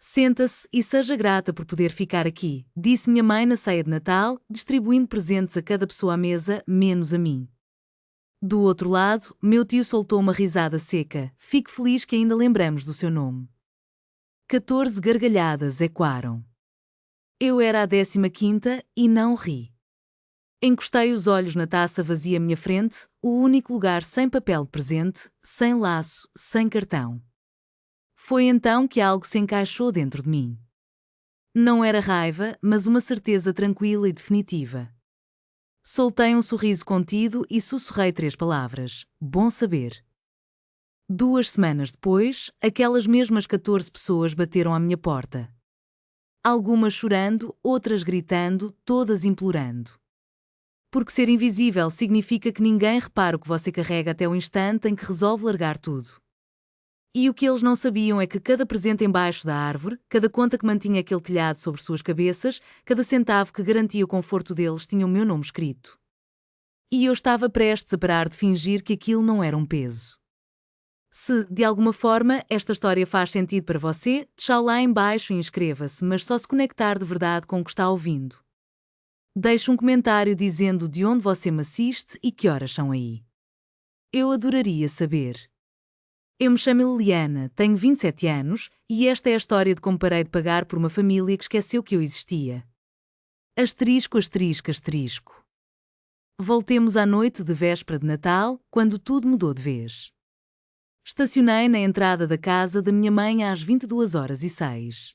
Senta-se e seja grata por poder ficar aqui, disse minha mãe na ceia de Natal, distribuindo presentes a cada pessoa à mesa, menos a mim. Do outro lado, meu tio soltou uma risada seca. Fico feliz que ainda lembramos do seu nome. 14 gargalhadas ecoaram. Eu era a 15ª e não ri. Encostei os olhos na taça vazia à minha frente, o único lugar sem papel de presente, sem laço, sem cartão. Foi então que algo se encaixou dentro de mim. Não era raiva, mas uma certeza tranquila e definitiva. Soltei um sorriso contido e sussurrei 3 palavras: bom saber. 2 semanas depois, aquelas mesmas 14 pessoas bateram à minha porta. Algumas chorando, outras gritando, todas implorando. Porque ser invisível significa que ninguém repara o que você carrega até o instante em que resolve largar tudo. E o que eles não sabiam é que cada presente embaixo da árvore, cada conta que mantinha aquele telhado sobre suas cabeças, cada centavo que garantia o conforto deles tinha o meu nome escrito. E eu estava prestes a parar de fingir que aquilo não era um peso. Se, de alguma forma, esta história faz sentido para você, deixa-o lá em baixo e inscreva-se, mas só se conectar de verdade com o que está ouvindo. Deixe um comentário dizendo de onde você me assiste e que horas são aí. Eu adoraria saber. Eu me chamo Liliana, tenho 27 anos e esta é a história de como parei de pagar por uma família que esqueceu que eu existia. Asterisco, asterisco, asterisco. Voltemos à noite de véspera de Natal, quando tudo mudou de vez. Estacionei na entrada da casa da minha mãe às 22h06.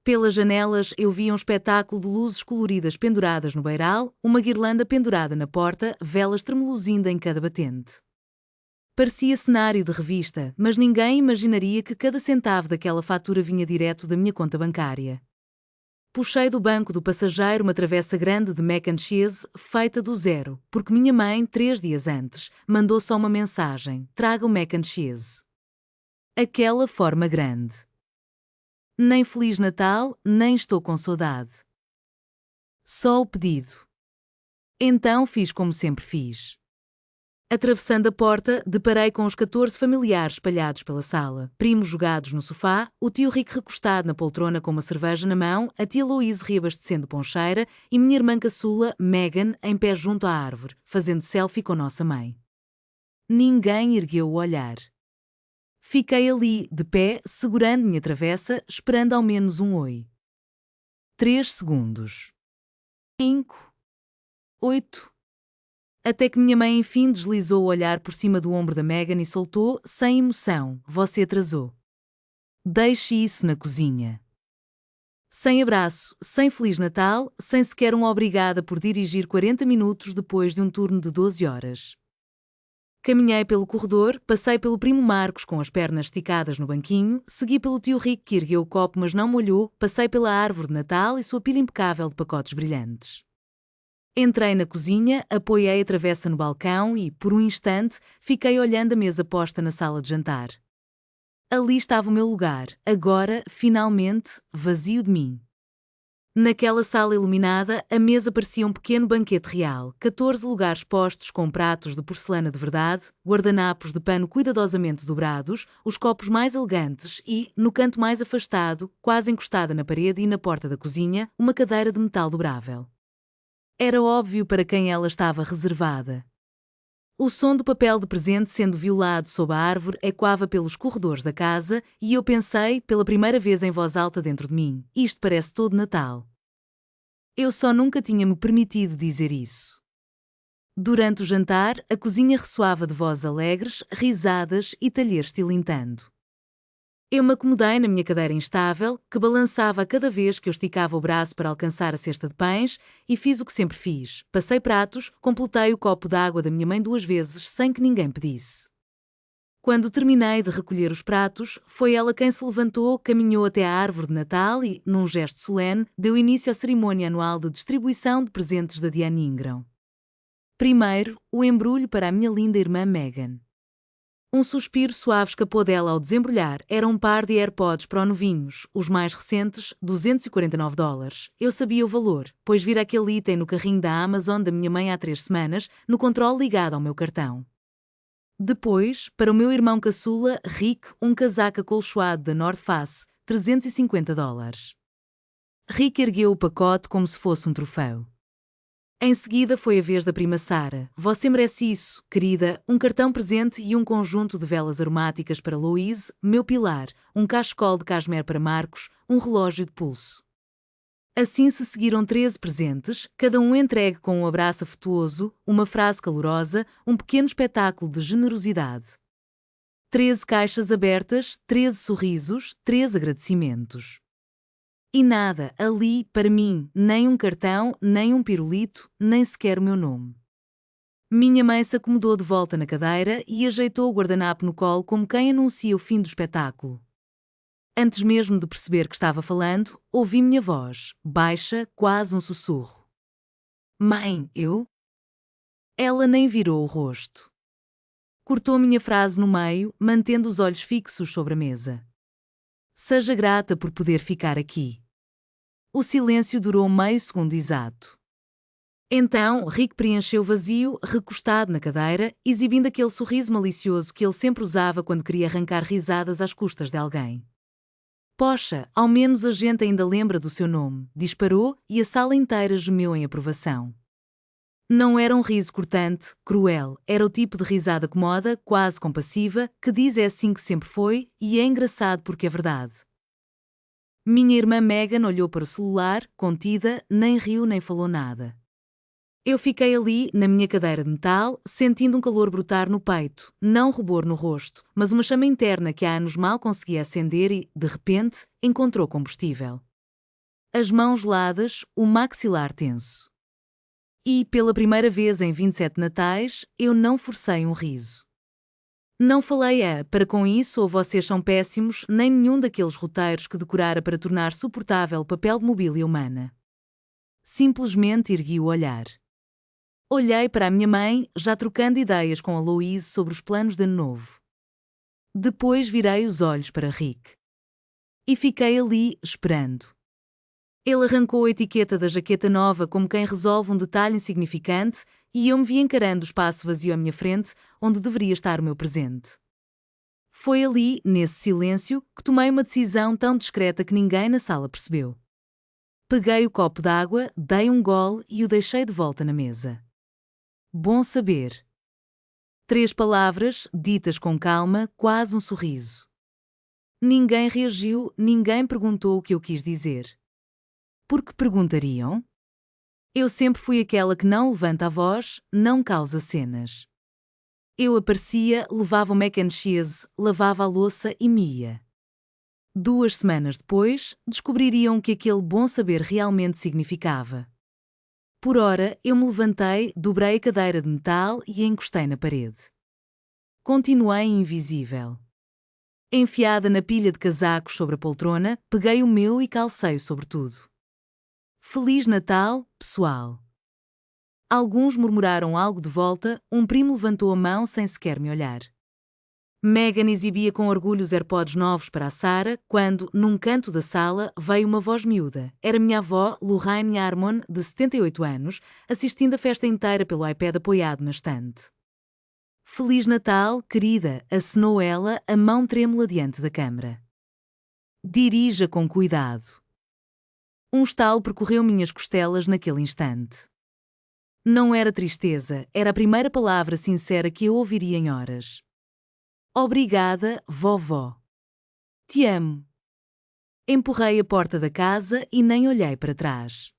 Pelas janelas eu via um espetáculo de luzes coloridas penduradas no beiral, uma guirlanda pendurada na porta, velas tremeluzindo em cada batente. Parecia cenário de revista, mas ninguém imaginaria que cada centavo daquela fatura vinha direto da minha conta bancária. Puxei do banco do passageiro uma travessa grande de mac and cheese feita do zero, porque minha mãe, 3 dias antes, mandou só uma mensagem: traga o mac and cheese. Aquela forma grande. Nem Feliz Natal, nem estou com saudade. Só o pedido. Então fiz como sempre fiz. Atravessando a porta, deparei com os 14 familiares espalhados pela sala, primos jogados no sofá, o tio Rico recostado na poltrona com uma cerveja na mão, a tia Louise reabastecendo poncheira e minha irmã caçula, Megan, em pé junto à árvore, fazendo selfie com nossa mãe. Ninguém ergueu o olhar. Fiquei ali, de pé, segurando minha travessa, esperando ao menos um oi. 3 segundos. 5. 8. Até que minha mãe enfim deslizou o olhar por cima do ombro da Megan e soltou, sem emoção: você atrasou. Deixe isso na cozinha. Sem abraço, sem Feliz Natal, sem sequer um obrigada por dirigir 40 minutos depois de um turno de 12 horas. Caminhei pelo corredor, passei pelo primo Marcos com as pernas esticadas no banquinho, segui pelo tio Rico que ergueu o copo mas não molhou, passei pela árvore de Natal e sua pilha impecável de pacotes brilhantes. Entrei na cozinha, apoiei a travessa no balcão e, por um instante, fiquei olhando a mesa posta na sala de jantar. Ali estava o meu lugar, agora, finalmente, vazio de mim. Naquela sala iluminada, a mesa parecia um pequeno banquete real, 14 lugares postos com pratos de porcelana de verdade, guardanapos de pano cuidadosamente dobrados, os copos mais elegantes e, no canto mais afastado, quase encostada na parede e na porta da cozinha, uma cadeira de metal dobrável. Era óbvio para quem ela estava reservada. O som do papel de presente sendo violado sob a árvore ecoava pelos corredores da casa e eu pensei, pela primeira vez em voz alta dentro de mim, isto parece todo Natal. Eu só nunca tinha me permitido dizer isso. Durante o jantar, a cozinha ressoava de vozes alegres, risadas e talheres tilintando. Eu me acomodei na minha cadeira instável, que balançava a cada vez que eu esticava o braço para alcançar a cesta de pães, e fiz o que sempre fiz. Passei pratos, completei o copo d'água da minha mãe 2 vezes, sem que ninguém pedisse. Quando terminei de recolher os pratos, foi ela quem se levantou, caminhou até à árvore de Natal e, num gesto solene, deu início à cerimônia anual de distribuição de presentes da Diane Ingram. Primeiro, o embrulho para a minha linda irmã Megan. Um suspiro suave escapou dela ao desembrulhar. Era um par de AirPods Pro novinhos, os mais recentes, $249. Eu sabia o valor, pois vira aquele item no carrinho da Amazon da minha mãe há 3 semanas, no controle ligado ao meu cartão. Depois, para o meu irmão caçula, Rick, um casaco acolchoado da North Face, $350. Rick ergueu o pacote como se fosse um troféu. Em seguida foi a vez da prima Sarah. Você merece isso, querida, um cartão presente e um conjunto de velas aromáticas para Louise, meu pilar, um cachecol de cashmere para Marcos, um relógio de pulso. Assim se seguiram 13 presentes, cada um entregue com um abraço afetuoso, uma frase calorosa, um pequeno espetáculo de generosidade. 13 caixas abertas, 13 sorrisos, 13 agradecimentos. E nada, ali, para mim, nem um cartão, nem um pirulito, nem sequer o meu nome. Minha mãe se acomodou de volta na cadeira e ajeitou o guardanapo no colo como quem anuncia o fim do espetáculo. Antes mesmo de perceber que estava falando, ouvi minha voz, baixa, quase um sussurro. Mãe, eu? Ela nem virou o rosto. Cortou minha frase no meio, mantendo os olhos fixos sobre a mesa. Seja grata por poder ficar aqui. O silêncio durou meio segundo exato. Então, Rick preencheu o vazio, recostado na cadeira, exibindo aquele sorriso malicioso que ele sempre usava quando queria arrancar risadas às custas de alguém. Poxa, ao menos a gente ainda lembra do seu nome, disparou e a sala inteira gemeu em aprovação. Não era um riso cortante, cruel, era o tipo de risada comoda, quase compassiva, que diz é assim que sempre foi, e é engraçado porque é verdade. Minha irmã Megan olhou para o celular, contida, nem riu nem falou nada. Eu fiquei ali, na minha cadeira de metal, sentindo um calor brotar no peito, não rubor no rosto, mas uma chama interna que há anos mal conseguia acender e, de repente, encontrou combustível. As mãos geladas, o maxilar tenso. E, pela primeira vez em 27 natais, eu não forcei um riso. Não falei para com isso ou vocês são péssimos, nem nenhum daqueles roteiros que decorara para tornar suportável o papel de mobília humana. Simplesmente ergui o olhar. Olhei para a minha mãe, já trocando ideias com a Louise sobre os planos de ano novo. Depois virei os olhos para Rick. E fiquei ali, esperando. Ele arrancou a etiqueta da jaqueta nova como quem resolve um detalhe insignificante e eu me vi encarando o espaço vazio à minha frente, onde deveria estar o meu presente. Foi ali, nesse silêncio, que tomei uma decisão tão discreta que ninguém na sala percebeu. Peguei o copo d'água, dei um gole e o deixei de volta na mesa. Bom saber. 3 palavras, ditas com calma, quase um sorriso. Ninguém reagiu, ninguém perguntou o que eu quis dizer. Por que perguntariam? Eu sempre fui aquela que não levanta a voz, não causa cenas. Eu aparecia, levava o mac and cheese, lavava a louça e me ia. 2 semanas depois, descobririam o que aquele bom saber realmente significava. Por ora, eu me levantei, dobrei a cadeira de metal e a encostei na parede. Continuei invisível. Enfiada na pilha de casacos sobre a poltrona, peguei o meu e calcei-o sobre tudo. Feliz Natal, pessoal! Alguns murmuraram algo de volta, um primo levantou a mão sem sequer me olhar. Megan exibia com orgulho os AirPods novos para a Sarah, quando, num canto da sala, veio uma voz miúda. Era minha avó, Lorraine Harmon, de 78 anos, assistindo a festa inteira pelo iPad apoiado na estante. Feliz Natal, querida, acenou ela, a mão trêmula diante da câmara. Dirija com cuidado. Um estalo percorreu minhas costelas naquele instante. Não era tristeza, era a primeira palavra sincera que eu ouviria em horas. Obrigada, vovó. Te amo. Empurrei a porta da casa e nem olhei para trás.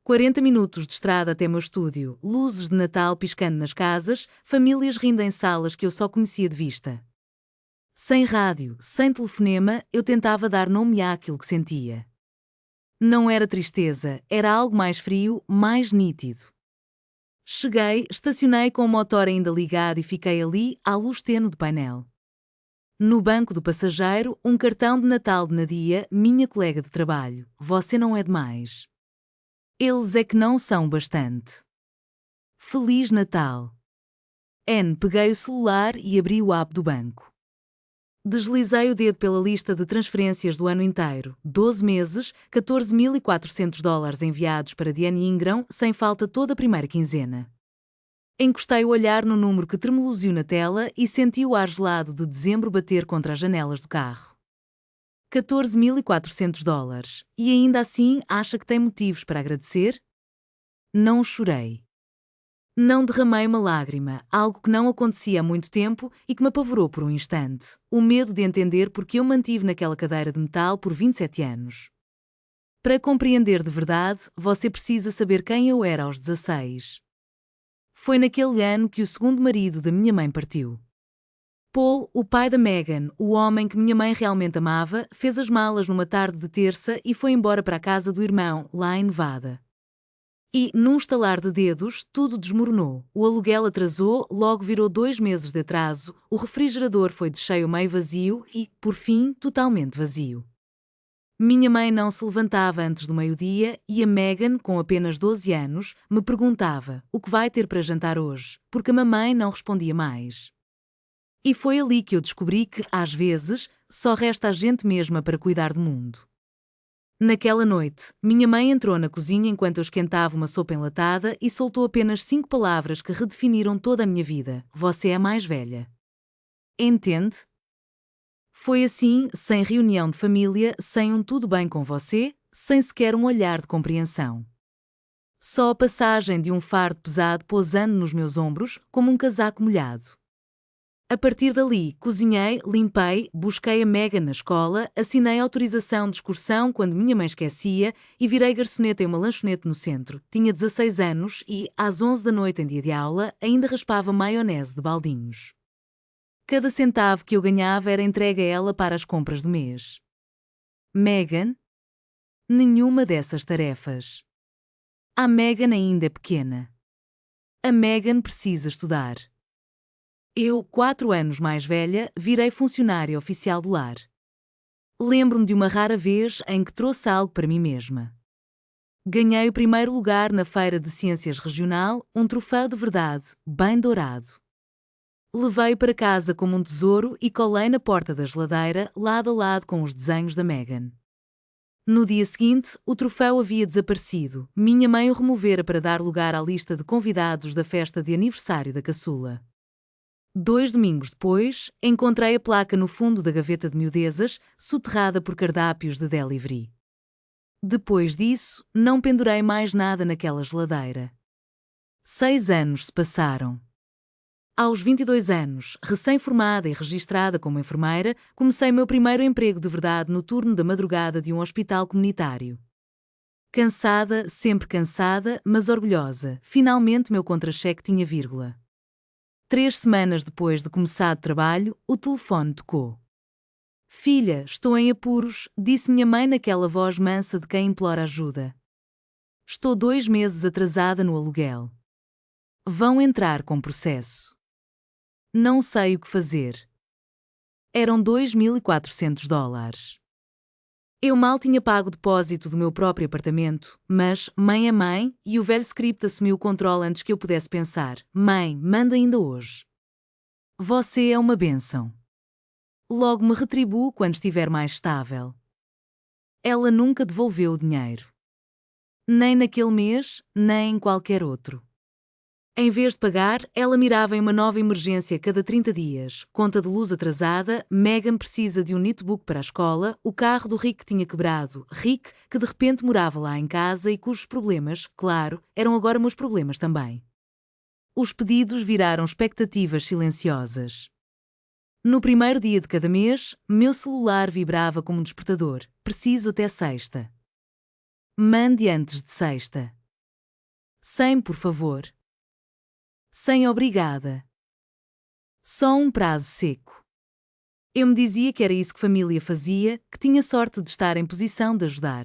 40 minutos de estrada até meu estúdio, luzes de Natal piscando nas casas, famílias rindo em salas que eu só conhecia de vista. Sem rádio, sem telefonema, eu tentava dar nome àquilo que sentia. Não era tristeza, era algo mais frio, mais nítido. Cheguei, estacionei com o motor ainda ligado e fiquei ali, à luz tênue do painel. No banco do passageiro, um cartão de Natal de Nadia, minha colega de trabalho. Você não é demais. Eles é que não são bastante. Feliz Natal. Peguei o celular e abri o app do banco. Deslizei o dedo pela lista de transferências do ano inteiro. 12 meses, $14.400 enviados para Diane Ingram, sem falta toda a primeira quinzena. Encostei o olhar no número que tremeluziu na tela e senti o ar gelado de dezembro bater contra as janelas do carro. $14.400. E ainda assim acha que tem motivos para agradecer? Não chorei. Não derramei uma lágrima, algo que não acontecia há muito tempo e que me apavorou por um instante. O medo de entender porque eu mantive naquela cadeira de metal por 27 anos. Para compreender de verdade, você precisa saber quem eu era aos 16. Foi naquele ano que o segundo marido da minha mãe partiu. Paul, o pai da Megan, o homem que minha mãe realmente amava, fez as malas numa tarde de terça e foi embora para a casa do irmão, lá em Nevada. E, num estalar de dedos, tudo desmoronou. O aluguel atrasou, logo virou 2 meses de atraso, o refrigerador foi de cheio meio vazio e, por fim, totalmente vazio. Minha mãe não se levantava antes do meio-dia e a Megan, com apenas 12 anos, me perguntava: o que vai ter para jantar hoje? Porque a mamãe não respondia mais. E foi ali que eu descobri que, às vezes, só resta a gente mesma para cuidar do mundo. Naquela noite, minha mãe entrou na cozinha enquanto eu esquentava uma sopa enlatada e soltou apenas 5 palavras que redefiniram toda a minha vida: você é a mais velha. Entende? Foi assim, sem reunião de família, sem um tudo bem com você, sem sequer um olhar de compreensão. Só a passagem de um fardo pesado pousando nos meus ombros, como um casaco molhado. A partir dali, cozinhei, limpei, busquei a Megan na escola, assinei autorização de excursão quando minha mãe esquecia e virei garçoneta em uma lanchonete no centro. Tinha 16 anos e, às 11 da noite em dia de aula, ainda raspava maionese de baldinhos. Cada centavo que eu ganhava era entregue a ela para as compras do mês. Megan? Nenhuma dessas tarefas. A Megan ainda é pequena. A Megan precisa estudar. Eu, 4 anos mais velha, virei funcionária oficial do lar. Lembro-me de uma rara vez em que trouxe algo para mim mesma. Ganhei o primeiro lugar na Feira de Ciências Regional, um troféu de verdade, bem dourado. Levei-o para casa como um tesouro e colei na porta da geladeira, lado a lado com os desenhos da Megan. No dia seguinte, o troféu havia desaparecido. Minha mãe o removera para dar lugar à lista de convidados da festa de aniversário da caçula. 2 domingos depois, encontrei a placa no fundo da gaveta de miudezas, soterrada por cardápios de delivery. Depois disso, não pendurei mais nada naquela geladeira. 6 anos se passaram. Aos 22 anos, recém-formada e registrada como enfermeira, comecei meu primeiro emprego de verdade no turno da madrugada de um hospital comunitário. Cansada, sempre cansada, mas orgulhosa, finalmente meu contra-cheque tinha vírgula. 3 semanas depois de começar o trabalho, o telefone tocou. Filha, estou em apuros, disse minha mãe naquela voz mansa de quem implora ajuda. Estou 2 meses atrasada no aluguel. Vão entrar com processo. Não sei o que fazer. Eram $2.400. Eu mal tinha pago o depósito do meu próprio apartamento, mas, mãe é mãe, e o velho script assumiu o controle antes que eu pudesse pensar. Mãe, manda ainda hoje. Você é uma bênção. Logo me retribuo quando estiver mais estável. Ela nunca devolveu o dinheiro. Nem naquele mês, nem em qualquer outro. Em vez de pagar, ela mirava em uma nova emergência cada 30 dias. Conta de luz atrasada, Megan precisa de um notebook para a escola, o carro do Rick tinha quebrado. Rick, que de repente morava lá em casa e cujos problemas, claro, eram agora meus problemas também. Os pedidos viraram expectativas silenciosas. No primeiro dia de cada mês, meu celular vibrava como um despertador. Preciso até sexta. Mande antes de sexta. Sem, por favor. Sem obrigada. Só um prazo seco. Eu me dizia que era isso que família fazia, que tinha sorte de estar em posição de ajudar.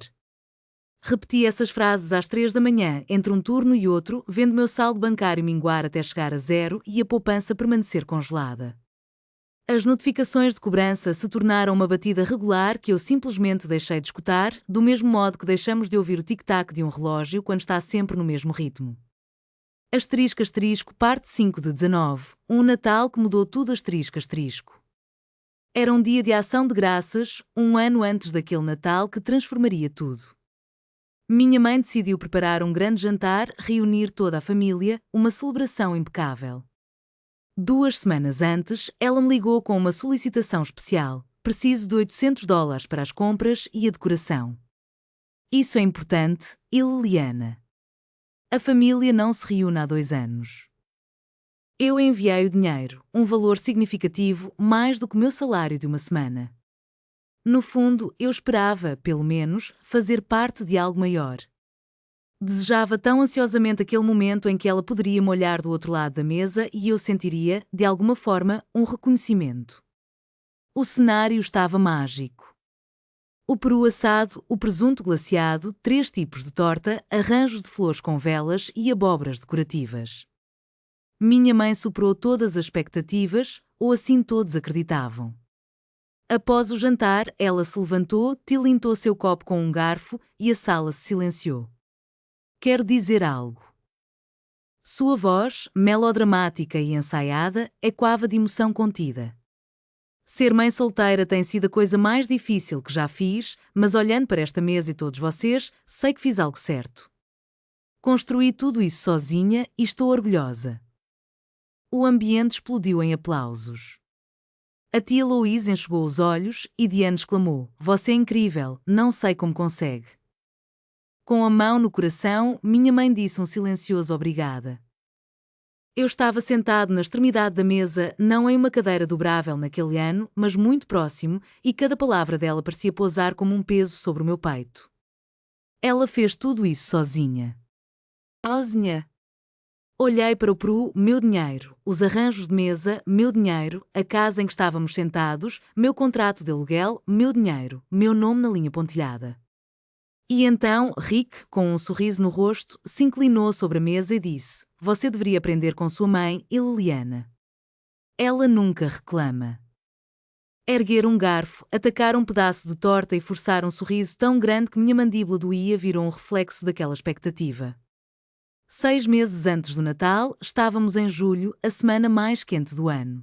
Repeti essas frases às 3 da manhã, entre um turno e outro, vendo meu saldo bancário minguar até chegar a 0 e a poupança permanecer congelada. As notificações de cobrança se tornaram uma batida regular que eu simplesmente deixei de escutar, do mesmo modo que deixamos de ouvir o tic-tac de um relógio quando está sempre no mesmo ritmo. Asterisco asterisco parte 5 de 19, um Natal que mudou tudo asterisco asterisco. Era um dia de ação de graças, um ano antes daquele Natal que transformaria tudo. Minha mãe decidiu preparar um grande jantar, reunir toda a família, uma celebração impecável. 2 semanas antes, ela me ligou com uma solicitação especial. Preciso de $800 para as compras e a decoração. Isso é importante, e Liliana. A família não se reúne há 2 anos. Eu enviei o dinheiro, um valor significativo, mais do que o meu salário de uma semana. No fundo, eu esperava, pelo menos, fazer parte de algo maior. Desejava tão ansiosamente aquele momento em que ela poderia me olhar do outro lado da mesa e eu sentiria, de alguma forma, um reconhecimento. O cenário estava mágico. O peru assado, o presunto glaciado, 3 tipos de torta, arranjos de flores com velas e abóboras decorativas. Minha mãe superou todas as expectativas, ou assim todos acreditavam. Após o jantar, ela se levantou, tilintou seu copo com um garfo e a sala se silenciou. Quero dizer algo. Sua voz, melodramática e ensaiada, ecoava de emoção contida. Ser mãe solteira tem sido a coisa mais difícil que já fiz, mas olhando para esta mesa e todos vocês, sei que fiz algo certo. Construí tudo isso sozinha e estou orgulhosa. O ambiente explodiu em aplausos. A tia Louise enxugou os olhos e Diane exclamou: "Você é incrível, não sei como consegue." Com a mão no coração, minha mãe disse um silencioso obrigada. Eu estava sentado na extremidade da mesa, não em uma cadeira dobrável naquele ano, mas muito próximo, e cada palavra dela parecia pousar como um peso sobre o meu peito. Ela fez tudo isso sozinha. Sozinha. Olhei para o peru, meu dinheiro, os arranjos de mesa, meu dinheiro, a casa em que estávamos sentados, meu contrato de aluguel, meu dinheiro, meu nome na linha pontilhada. E então, Rick, com um sorriso no rosto, se inclinou sobre a mesa e disse: "Você deveria aprender com sua mãe e Liliana. Ela nunca reclama." Erguer um garfo, atacar um pedaço de torta e forçar um sorriso tão grande que minha mandíbula doía virou um reflexo daquela expectativa. 6 meses antes do Natal, estávamos em julho, a semana mais quente do ano.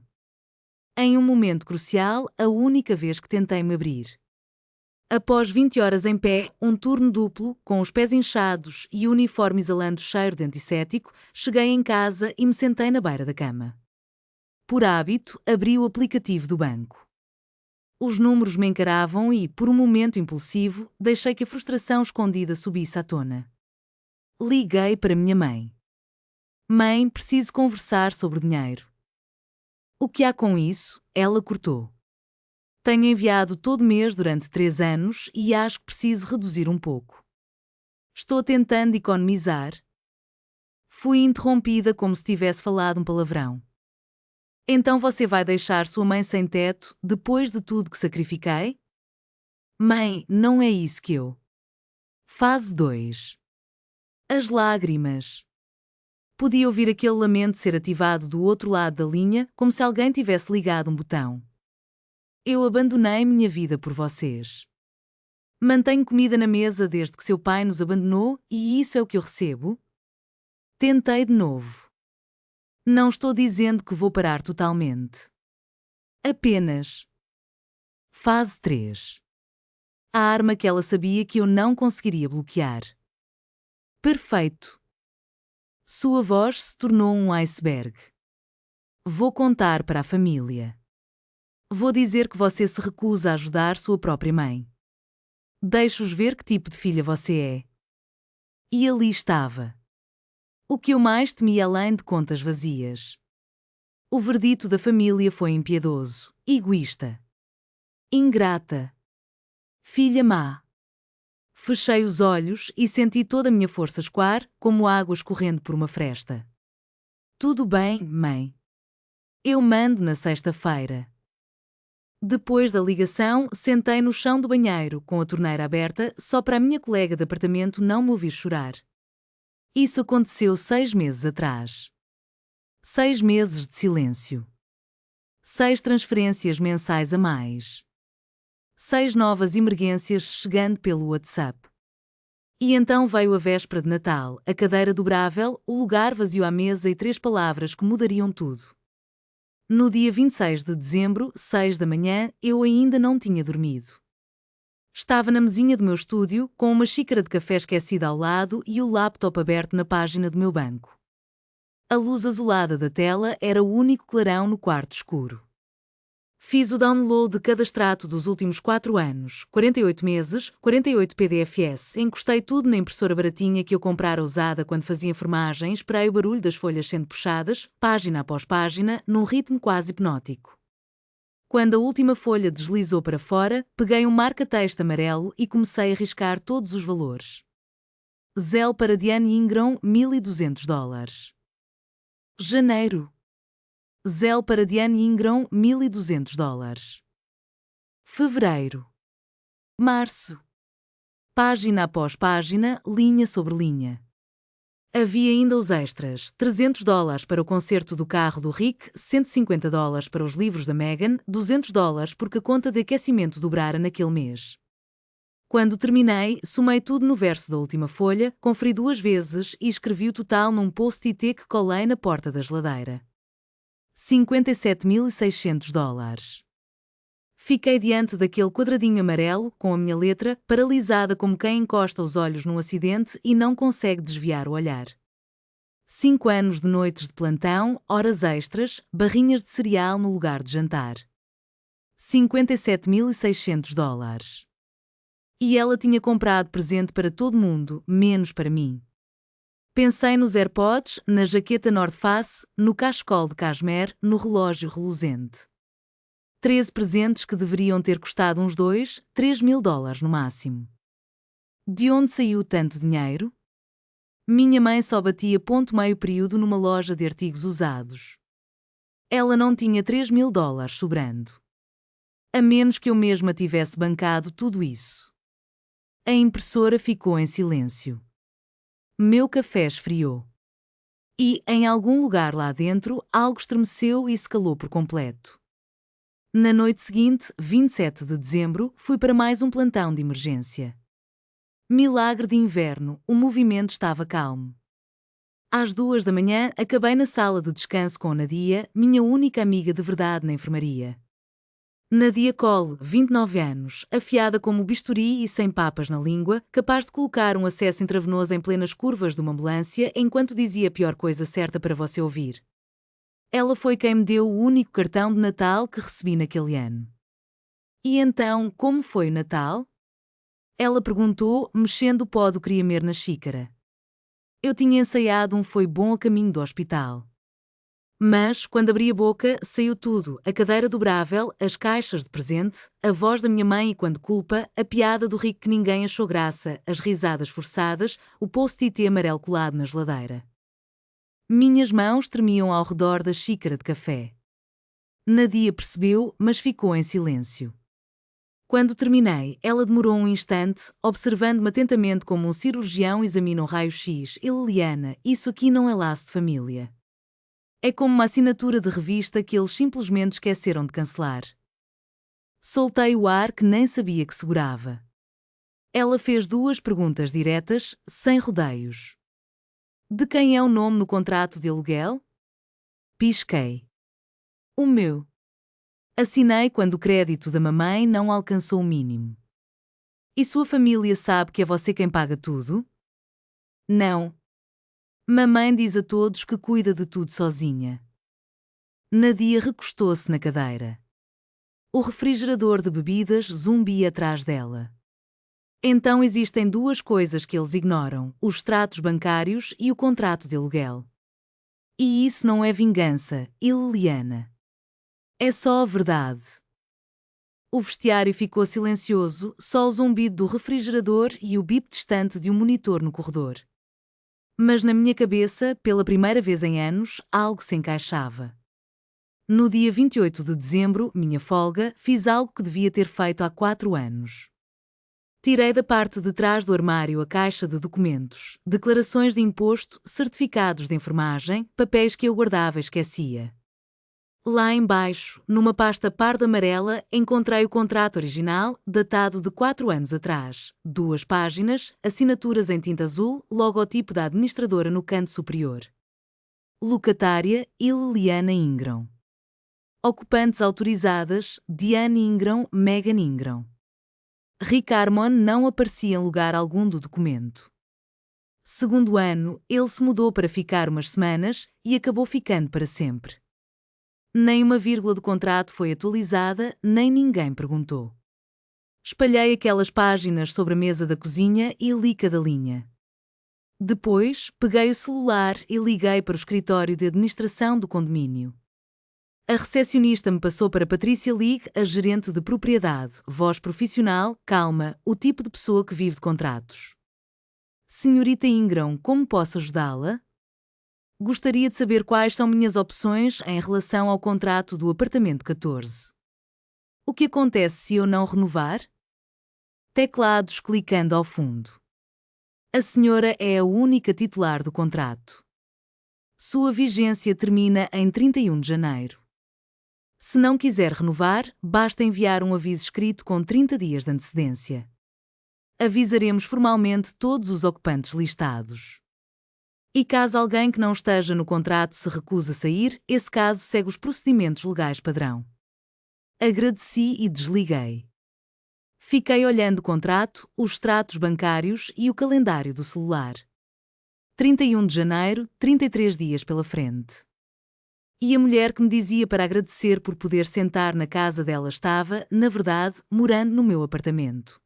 Em um momento crucial, a única vez que tentei me abrir. Após 20 horas em pé, um turno duplo, com os pés inchados e o uniforme exalando cheiro de antisséptico, cheguei em casa e me sentei na beira da cama. Por hábito, abri o aplicativo do banco. Os números me encaravam e, por um momento impulsivo, deixei que a frustração escondida subisse à tona. Liguei para minha mãe. "Mãe, preciso conversar sobre dinheiro." "O que há com isso?" Ela cortou. "Tenho enviado todo mês durante 3 anos e acho que preciso reduzir um pouco. Estou tentando economizar." Fui interrompida como se tivesse falado um palavrão. "Então você vai deixar sua mãe sem teto, depois de tudo que sacrifiquei?" "Mãe, não é isso que eu." Fase 2. As lágrimas. Podia ouvir aquele lamento ser ativado do outro lado da linha, como se alguém tivesse ligado um botão. Eu abandonei minha vida por vocês. Mantenho comida na mesa desde que seu pai nos abandonou e isso é o que eu recebo? Tentei de novo. Não estou dizendo que vou parar totalmente. Apenas. Fase 3. A arma que ela sabia que eu não conseguiria bloquear. Perfeito. Sua voz se tornou um iceberg. Vou contar para a família. Vou dizer que você se recusa a ajudar sua própria mãe. Deixo-os ver que tipo de filha você é. E ali estava. O que eu mais temia além de contas vazias. O verdito da família foi impiedoso, egoísta. Ingrata. Filha má. Fechei os olhos e senti toda a minha força escoar, como água escorrendo por uma fresta. Tudo bem, mãe. Eu mando na sexta-feira. Depois da ligação, sentei no chão do banheiro, com a torneira aberta, só para a minha colega de apartamento não me ouvir chorar. Isso aconteceu 6 meses atrás. 6 meses de silêncio. 6 transferências mensais a mais. 6 novas emergências chegando pelo WhatsApp. E então veio a véspera de Natal, a cadeira dobrável, o lugar vazio à mesa e 3 palavras que mudariam tudo. No dia 26 de dezembro, 6 da manhã, eu ainda não tinha dormido. Estava na mesinha do meu estúdio, com uma xícara de café esquecida ao lado e o laptop aberto na página do meu banco. A luz azulada da tela era o único clarão no quarto escuro. Fiz o download de cada extrato dos últimos 4 anos, 48 meses, 48 PDFs, encostei tudo na impressora baratinha que eu comprara usada quando fazia enfermagem, esperei o barulho das folhas sendo puxadas, página após página, num ritmo quase hipnótico. Quando a última folha deslizou para fora, peguei um marca-texto amarelo e comecei a riscar todos os valores. Zell para Diane Ingram, $1.200. Janeiro. Zell para Diane Ingram, $1.200. Fevereiro. Março. Página após página, linha sobre linha. Havia ainda os extras, $300 para o concerto do carro do Rick, $150 para os livros da Meghan, $200 porque a conta de aquecimento dobrara naquele mês. Quando terminei, somei tudo no verso da última folha, conferi 2 vezes e escrevi o total num post-it que colei na porta da geladeira. $57.600. Fiquei diante daquele quadradinho amarelo, com a minha letra, paralisada como quem encosta os olhos num acidente e não consegue desviar o olhar. 5 anos de noites de plantão, horas extras, barrinhas de cereal no lugar de jantar. $57.600. E ela tinha comprado presente para todo mundo, menos para mim. Pensei nos AirPods, na jaqueta North Face, no cachecol de cashmere, no relógio reluzente. 13 presentes que deveriam ter custado uns $3.000 no máximo. De onde saiu tanto dinheiro? Minha mãe só batia ponto meio período numa loja de artigos usados. Ela não tinha $3.000 sobrando. A menos que eu mesma tivesse bancado tudo isso. A impressora ficou em silêncio. Meu café esfriou. E, em algum lugar lá dentro, algo estremeceu e se calou por completo. Na noite seguinte, 27 de dezembro, fui para mais um plantão de emergência. Milagre de inverno, o movimento estava calmo. Às 2 da manhã, acabei na sala de descanso com Nadia, minha única amiga de verdade na enfermaria. Nadia Cole, 29 anos, afiada como bisturi e sem papas na língua, capaz de colocar um acesso intravenoso em plenas curvas de uma ambulância enquanto dizia a pior coisa certa para você ouvir. Ela foi quem me deu o único cartão de Natal que recebi naquele ano. E então, como foi o Natal? Ela perguntou, mexendo o pó do creamer na xícara. Eu tinha ensaiado um foi bom a caminho do hospital. Mas, quando abri a boca, saiu tudo, a cadeira dobrável, as caixas de presente, a voz da minha mãe e quando culpa, a piada do Rico que ninguém achou graça, as risadas forçadas, o post-it amarelo colado na geladeira. Minhas mãos tremiam ao redor da xícara de café. Nadia percebeu, mas ficou em silêncio. Quando terminei, ela demorou um instante, observando-me atentamente como um cirurgião examina um raio-x. E Liliana, isso aqui não é laço de família. É como uma assinatura de revista que eles simplesmente esqueceram de cancelar. Soltei o ar que nem sabia que segurava. Ela fez 2 perguntas diretas, sem rodeios. De quem é o nome no contrato de aluguel? Pisquei. O meu. Assinei quando o crédito da mamãe não alcançou o mínimo. E sua família sabe que é você quem paga tudo? Não. Mamãe diz a todos que cuida de tudo sozinha. Nadia recostou-se na cadeira. O refrigerador de bebidas zumbia atrás dela. Então existem 2 coisas que eles ignoram, os extratos bancários e o contrato de aluguel. E isso não é vingança, Liliana. É só a verdade. O vestiário ficou silencioso, só o zumbido do refrigerador e o bip distante de um monitor no corredor. Mas na minha cabeça, pela primeira vez em anos, algo se encaixava. No dia 28 de dezembro, minha folga, fiz algo que devia ter feito há 4 anos. Tirei da parte de trás do armário a caixa de documentos, declarações de imposto, certificados de enfermagem, papéis que eu guardava e esquecia. Lá embaixo, numa pasta parda-amarela, encontrei o contrato original, datado de 4 anos atrás. 2 páginas, assinaturas em tinta azul, logotipo da administradora no canto superior. Locatária, Liliana Ingram. Ocupantes autorizadas, Diane Ingram, Meghan Ingram. Rick Harmon não aparecia em lugar algum do documento. Segundo ano, ele se mudou para ficar umas semanas e acabou ficando para sempre. Nem uma vírgula do contrato foi atualizada, nem ninguém perguntou. Espalhei aquelas páginas sobre a mesa da cozinha e li cada linha. Depois, peguei o celular e liguei para o escritório de administração do condomínio. A recepcionista me passou para Patrícia League, a gerente de propriedade, voz profissional, calma, o tipo de pessoa que vive de contratos. Senhorita Ingram, como posso ajudá-la? Gostaria de saber quais são minhas opções em relação ao contrato do apartamento 14. O que acontece se eu não renovar? Teclados clicando ao fundo. A senhora é a única titular do contrato. Sua vigência termina em 31 de janeiro. Se não quiser renovar, basta enviar um aviso escrito com 30 dias de antecedência. Avisaremos formalmente todos os ocupantes listados. E caso alguém que não esteja no contrato se recuse a sair, esse caso segue os procedimentos legais padrão. Agradeci e desliguei. Fiquei olhando o contrato, os extratos bancários e o calendário do celular. 31 de janeiro, 33 dias pela frente. E a mulher que me dizia para agradecer por poder sentar na casa dela estava, na verdade, morando no meu apartamento.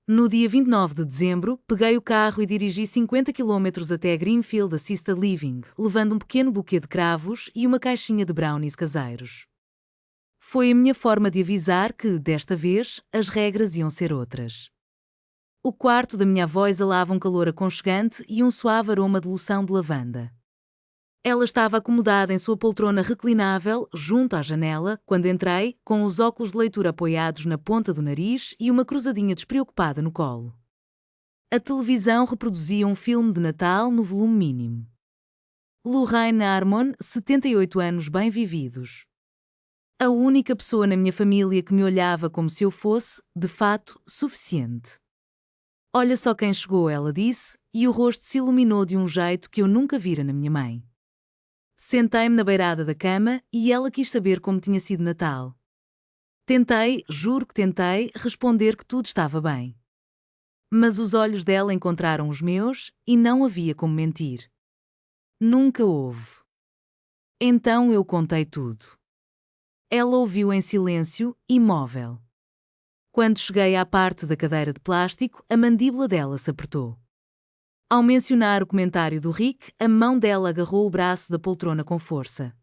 No dia 29 de dezembro, peguei o carro e dirigi 50 km até Greenfield Assisted Living, levando um pequeno buquê de cravos e uma caixinha de brownies caseiros. Foi a minha forma de avisar que, desta vez, as regras iam ser outras. O quarto da minha avó exalava um calor aconchegante e um suave aroma de loção de lavanda. Ela estava acomodada em sua poltrona reclinável, junto à janela, quando entrei, com os óculos de leitura apoiados na ponta do nariz e uma cruzadinha despreocupada no colo. A televisão reproduzia um filme de Natal no volume mínimo. Lorraine Harmon, 78 anos bem vividos. A única pessoa na minha família que me olhava como se eu fosse, de fato, suficiente. Olha só quem chegou, ela disse, e o rosto se iluminou de um jeito que eu nunca vira na minha mãe. Sentei-me na beirada da cama e ela quis saber como tinha sido Natal. Tentei, juro que tentei, responder que tudo estava bem. Mas os olhos dela encontraram os meus e não havia como mentir. Nunca houve. Então eu contei tudo. Ela ouviu em silêncio, imóvel. Quando cheguei à parte da cadeira de plástico, a mandíbula dela se apertou. Ao mencionar o comentário do Rick, a mão dela agarrou o braço da poltrona com força.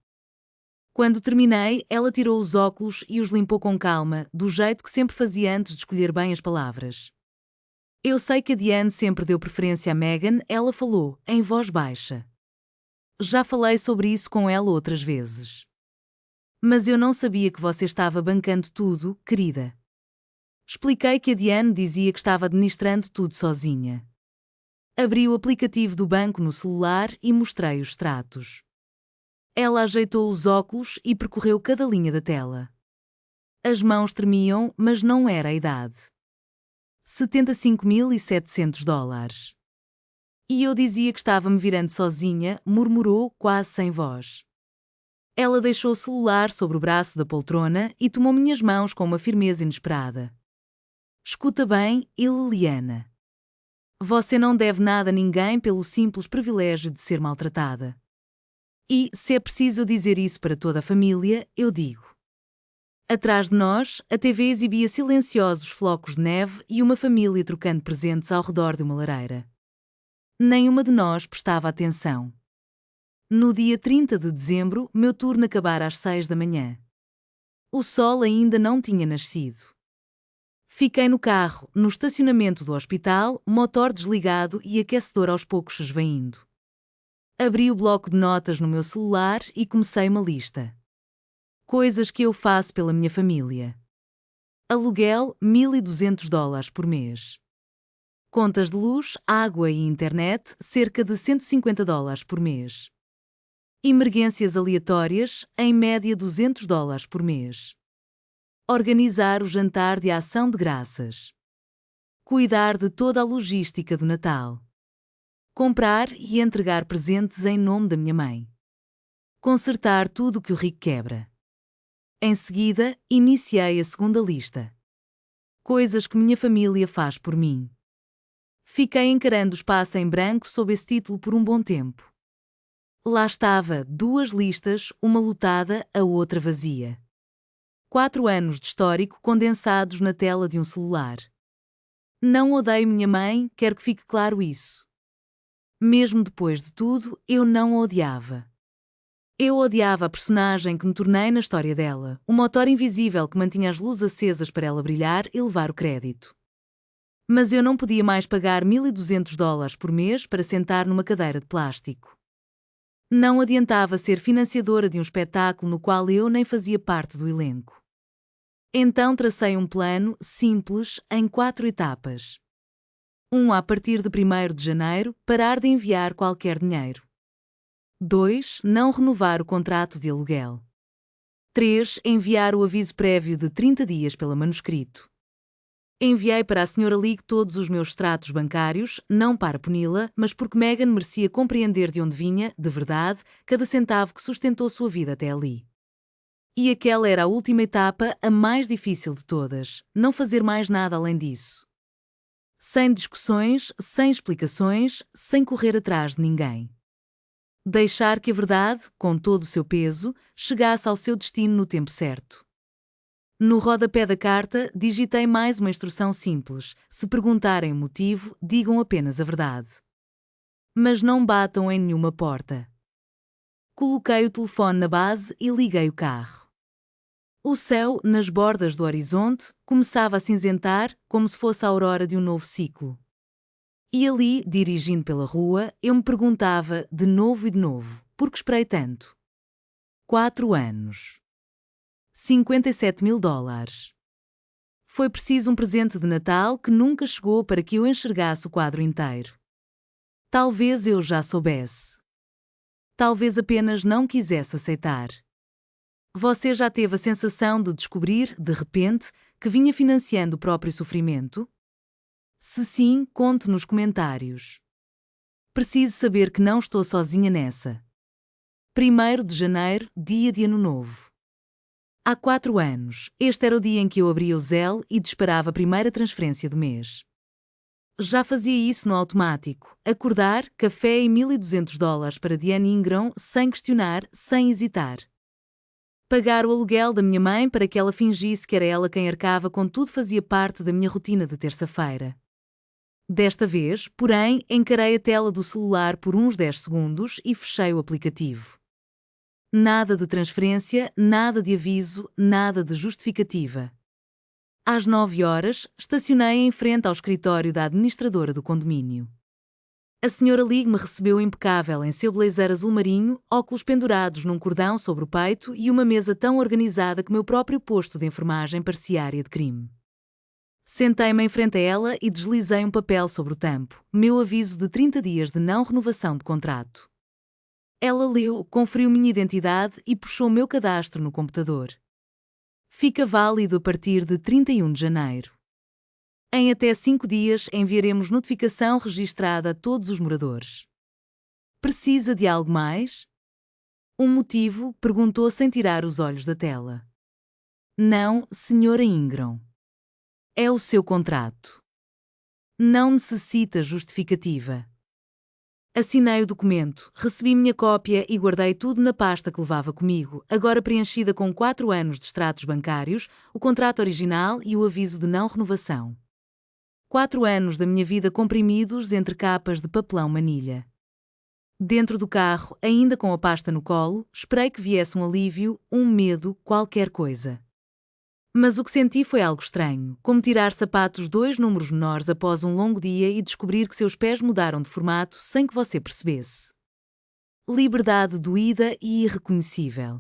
Quando terminei, ela tirou os óculos e os limpou com calma, do jeito que sempre fazia antes de escolher bem as palavras. Eu sei que a Diane sempre deu preferência a Megan, ela falou, em voz baixa. Já falei sobre isso com ela outras vezes. Mas eu não sabia que você estava bancando tudo, querida. Expliquei que a Diane dizia que estava administrando tudo sozinha. Abri o aplicativo do banco no celular e mostrei os extratos. Ela ajeitou os óculos e percorreu cada linha da tela. As mãos tremiam, mas não era a idade. $75.700. E eu dizia que estava me virando sozinha, murmurou, quase sem voz. Ela deixou o celular sobre o braço da poltrona e tomou minhas mãos com uma firmeza inesperada. Escuta bem, Liliana. Você não deve nada a ninguém pelo simples privilégio de ser maltratada. E, se é preciso dizer isso para toda a família, eu digo. Atrás de nós, a TV exibia silenciosos flocos de neve e uma família trocando presentes ao redor de uma lareira. Nenhuma de nós prestava atenção. No dia 30 de dezembro, meu turno acabara às 6 da manhã. O sol ainda não tinha nascido. Fiquei no carro, no estacionamento do hospital, motor desligado e aquecedor aos poucos se esvaindo. Abri o bloco de notas no meu celular e comecei uma lista. Coisas que eu faço pela minha família. Aluguel, $1.200 por mês. Contas de luz, água e internet, cerca de $150 por mês. Emergências aleatórias, em média $200 por mês. Organizar o jantar de ação de graças. Cuidar de toda a logística do Natal. Comprar e entregar presentes em nome da minha mãe. Consertar tudo o que o Rick quebra. Em seguida, iniciei a segunda lista. Coisas que minha família faz por mim. Fiquei encarando o espaço em branco sob esse título por um bom tempo. Lá estava, 2 listas, uma lotada, a outra vazia. 4 anos de histórico condensados na tela de um celular. Não odeio minha mãe, quero que fique claro isso. Mesmo depois de tudo, eu não a odiava. Eu odiava a personagem que me tornei na história dela, o motor invisível que mantinha as luzes acesas para ela brilhar e levar o crédito. Mas eu não podia mais pagar $1.200 por mês para sentar numa cadeira de plástico. Não adiantava ser financiadora de um espetáculo no qual eu nem fazia parte do elenco. Então tracei um plano simples em 4 etapas. 1. A partir de 1º de janeiro, parar de enviar qualquer dinheiro. 2. Não renovar o contrato de aluguel. 3. Enviar o aviso prévio de 30 dias pela manuscrito. Enviei para a Sra. League todos os meus extratos bancários, não para puni-la, mas porque Meghan merecia compreender de onde vinha, de verdade, cada centavo que sustentou sua vida até ali. E aquela era a última etapa, a mais difícil de todas, não fazer mais nada além disso. Sem discussões, sem explicações, sem correr atrás de ninguém. Deixar que a verdade, com todo o seu peso, chegasse ao seu destino no tempo certo. No rodapé da carta, digitei mais uma instrução simples. Se perguntarem o motivo, digam apenas a verdade. Mas não batam em nenhuma porta. Coloquei o telefone na base e liguei o carro. O céu, nas bordas do horizonte, começava a cinzentar como se fosse a aurora de um novo ciclo. E ali, dirigindo pela rua, eu me perguntava, de novo e de novo, por que esperei tanto? 4 anos. $57.000. Foi preciso um presente de Natal que nunca chegou para que eu enxergasse o quadro inteiro. Talvez eu já soubesse. Talvez apenas não quisesse aceitar. Você já teve a sensação de descobrir, de repente, que vinha financiando o próprio sofrimento? Se sim, conte nos comentários. Preciso saber que não estou sozinha nessa. 1º de janeiro, dia de Ano Novo. Há 4 anos, este era o dia em que eu abria o Zelle e disparava a primeira transferência do mês. Já fazia isso no automático, acordar, café e $1.200 para Diane Ingram, sem questionar, sem hesitar. Pagar o aluguel da minha mãe para que ela fingisse que era ela quem arcava com tudo fazia parte da minha rotina de terça-feira. Desta vez, porém, encarei a tela do celular por uns 10 segundos e fechei o aplicativo. Nada de transferência, nada de aviso, nada de justificativa. Às 9 horas, estacionei em frente ao escritório da administradora do condomínio. A Sra. League me recebeu impecável em seu blazer azul marinho, óculos pendurados num cordão sobre o peito e uma mesa tão organizada que meu próprio posto de enfermagem parecia área de crime. Sentei-me em frente a ela e deslizei um papel sobre o tampo, meu aviso de 30 dias de não renovação de contrato. Ela leu, conferiu minha identidade e puxou meu cadastro no computador. Fica válido a partir de 31 de janeiro. Em até 5 dias enviaremos notificação registrada a todos os moradores. Precisa de algo mais? Um motivo? Perguntou sem tirar os olhos da tela. Não, Sra. Ingram. É o seu contrato. Não necessita justificativa. Assinei o documento, recebi minha cópia e guardei tudo na pasta que levava comigo, agora preenchida com 4 anos de extratos bancários, o contrato original e o aviso de não renovação. 4 anos da minha vida comprimidos entre capas de papelão manilha. Dentro do carro, ainda com a pasta no colo, esperei que viesse um alívio, um medo, qualquer coisa. Mas o que senti foi algo estranho, como tirar sapatos 2 números menores após um longo dia e descobrir que seus pés mudaram de formato sem que você percebesse. Liberdade doída e irreconhecível.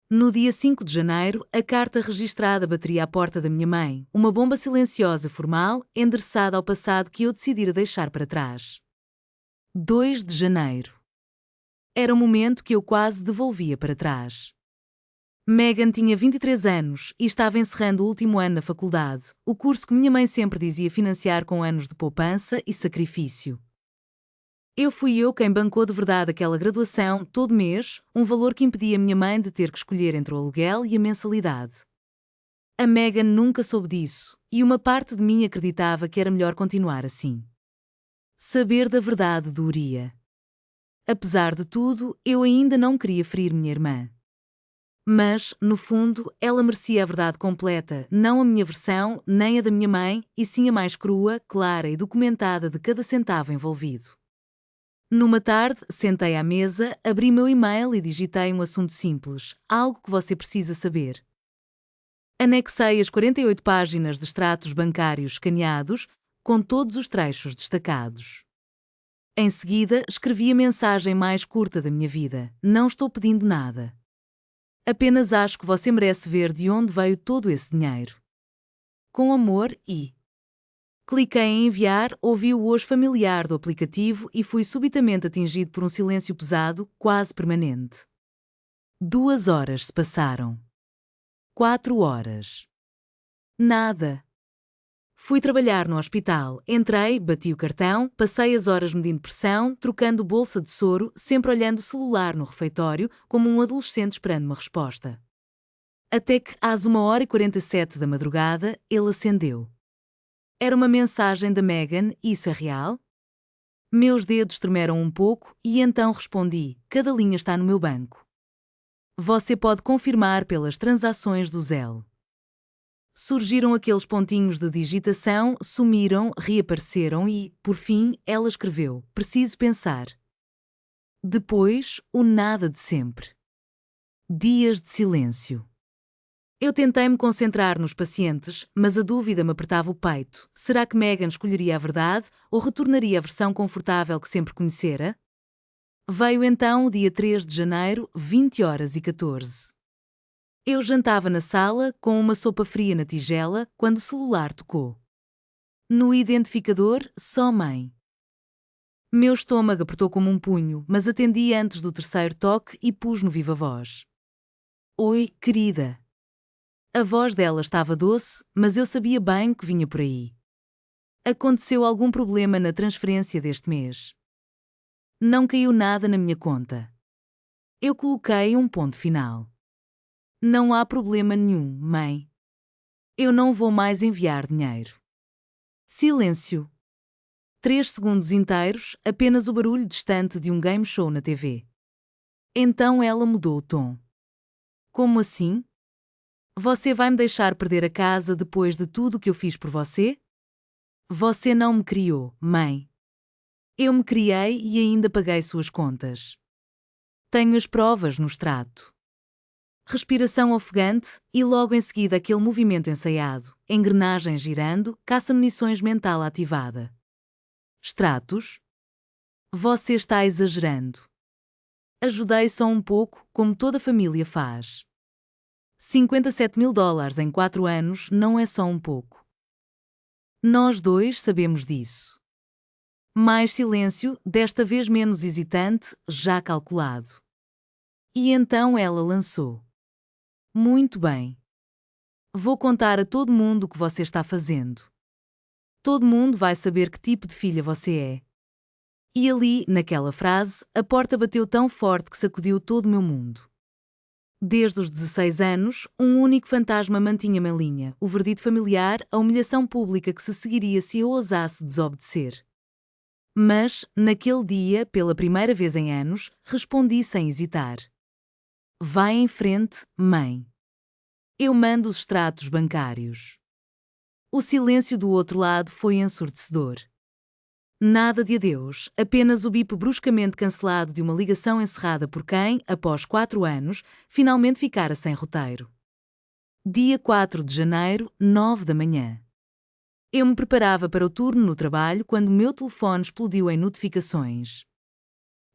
No dia 5 de janeiro, a carta registrada bateria à porta da minha mãe, uma bomba silenciosa formal, endereçada ao passado que eu decidira deixar para trás. 2 de janeiro. Era o momento que eu quase devolvia para trás. Meghan tinha 23 anos e estava encerrando o último ano na faculdade, o curso que minha mãe sempre dizia financiar com anos de poupança e sacrifício. Fui eu quem bancou de verdade aquela graduação, todo mês, um valor que impedia minha mãe de ter que escolher entre o aluguel e a mensalidade. A Meghan nunca soube disso, e uma parte de mim acreditava que era melhor continuar assim. Saber da verdade doeria. Apesar de tudo, eu ainda não queria ferir minha irmã. Mas, no fundo, ela merecia a verdade completa, não a minha versão, nem a da minha mãe, e sim a mais crua, clara e documentada de cada centavo envolvido. Numa tarde, sentei à mesa, abri meu e-mail e digitei um assunto simples, algo que você precisa saber. Anexei as 48 páginas de extratos bancários escaneados, com todos os trechos destacados. Em seguida, escrevi a mensagem mais curta da minha vida: não estou pedindo nada. Apenas acho que você merece ver de onde veio todo esse dinheiro. Com amor e... Cliquei em enviar, ouvi o hoje familiar do aplicativo e fui subitamente atingido por um silêncio pesado, quase permanente. 2 horas se passaram. 4 horas. Nada. Fui trabalhar no hospital, entrei, bati o cartão, passei as horas medindo pressão, trocando bolsa de soro, sempre olhando o celular no refeitório, como um adolescente esperando uma resposta. Até que, às 1h47 da madrugada, ele acendeu. Era uma mensagem da Megan, isso é real? Meus dedos tremeram um pouco e então respondi: cada linha está no meu banco. Você pode confirmar pelas transações do Zelle. Surgiram aqueles pontinhos de digitação, sumiram, reapareceram e, por fim, ela escreveu: preciso pensar. Depois, o nada de sempre. Dias de silêncio. Eu tentei me concentrar nos pacientes, mas a dúvida me apertava o peito. Será que Megan escolheria a verdade ou retornaria à versão confortável que sempre conhecera? Veio então o dia 3 de janeiro, 20h14. Eu jantava na sala, com uma sopa fria na tigela, quando o celular tocou. No identificador, só mãe. Meu estômago apertou como um punho, mas atendi antes do terceiro toque e pus no viva voz. Oi, querida. A voz dela estava doce, mas eu sabia bem o que vinha por aí. Aconteceu algum problema na transferência deste mês. Não caiu nada na minha conta. Eu coloquei um ponto final. Não há problema nenhum, mãe. Eu não vou mais enviar dinheiro. Silêncio. 3 segundos inteiros, apenas o barulho distante de um game show na TV. Então ela mudou o tom. Como assim? Você vai me deixar perder a casa depois de tudo o que eu fiz por você? Você não me criou, mãe. Eu me criei e ainda paguei suas contas. Tenho as provas no extrato. Respiração ofegante e logo em seguida aquele movimento ensaiado, engrenagem girando, caça-munições mental ativada. Extratos? Você está exagerando. Ajudei só um pouco, como toda a família faz. $57.000 em 4 anos não é só um pouco. Nós dois sabemos disso. Mais silêncio, desta vez menos hesitante, já calculado. E então ela lançou. Muito bem. Vou contar a todo mundo o que você está fazendo. Todo mundo vai saber que tipo de filha você é. E ali, naquela frase, a porta bateu tão forte que sacudiu todo o meu mundo. Desde os 16 anos, um único fantasma mantinha-me em linha, o verdito familiar, a humilhação pública que se seguiria se eu ousasse desobedecer. Mas, naquele dia, pela primeira vez em anos, respondi sem hesitar. Vai em frente, mãe. Eu mando os extratos bancários. O silêncio do outro lado foi ensurdecedor. Nada de adeus, apenas o bip bruscamente cancelado de uma ligação encerrada por quem, após 4 anos, finalmente ficara sem roteiro. Dia 4 de janeiro, 9 da manhã. Eu me preparava para o turno no trabalho quando o meu telefone explodiu em notificações.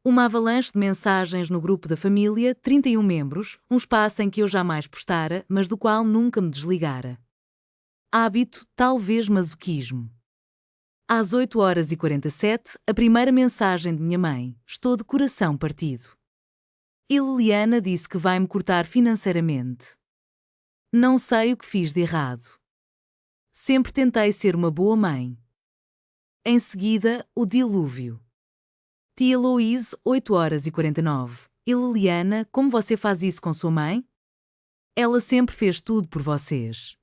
Uma avalanche de mensagens no grupo da família, 31 membros, um espaço em que eu jamais postara, mas do qual nunca me desligara. Hábito, talvez masoquismo. Às 8h47, a primeira mensagem de minha mãe: estou de coração partido. E Liliana disse que vai me cortar financeiramente. Não sei o que fiz de errado. Sempre tentei ser uma boa mãe. Em seguida, o dilúvio. Tia Louise, 8h49. E Liliana, como você faz isso com sua mãe? Ela sempre fez tudo por vocês.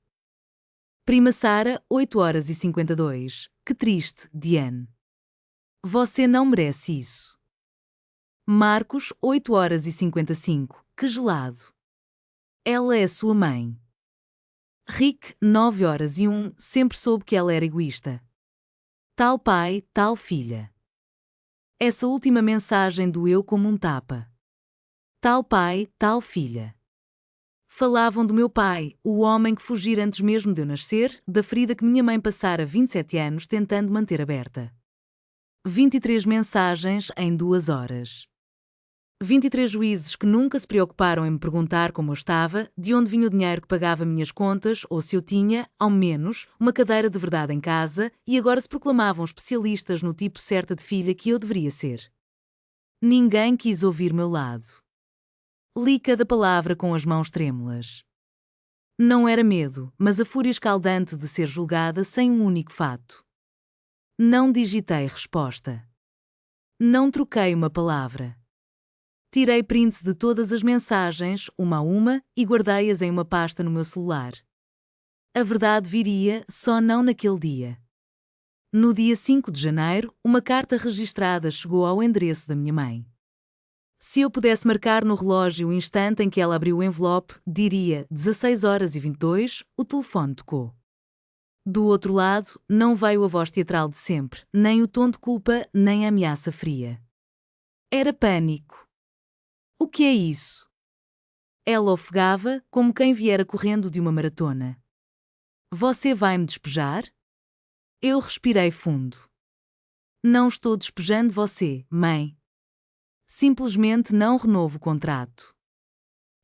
Prima Sara, 8h52. Que triste, Diane. Você não merece isso. Marcos, 8h55. Que gelado. Ela é sua mãe. Rick, 9h01. Sempre soube que ela era egoísta. Tal pai, tal filha. Essa última mensagem doeu como um tapa. Tal pai, tal filha. Falavam do meu pai, o homem que fugira antes mesmo de eu nascer, da ferida que minha mãe passara 27 anos tentando manter aberta. 23 mensagens em 2 horas. 23 juízes que nunca se preocuparam em me perguntar como eu estava, de onde vinha o dinheiro que pagava minhas contas, ou se eu tinha, ao menos, uma cadeira de verdade em casa, e agora se proclamavam especialistas no tipo certo de filha que eu deveria ser. Ninguém quis ouvir meu lado. Li cada palavra com as mãos trêmulas. Não era medo, mas a fúria escaldante de ser julgada sem um único fato. Não digitei resposta. Não troquei uma palavra. Tirei prints de todas as mensagens, uma a uma, e guardei-as em uma pasta no meu celular. A verdade viria, só não naquele dia. No dia 5 de janeiro, uma carta registrada chegou ao endereço da minha mãe. Se eu pudesse marcar no relógio o instante em que ela abriu o envelope, diria 16h22, o telefone tocou. Do outro lado, não veio a voz teatral de sempre, nem o tom de culpa, nem a ameaça fria. Era pânico. O que é isso? Ela ofegava, como quem viera correndo de uma maratona. Você vai me despejar? Eu respirei fundo. Não estou despejando você, mãe. Simplesmente não renovo o contrato.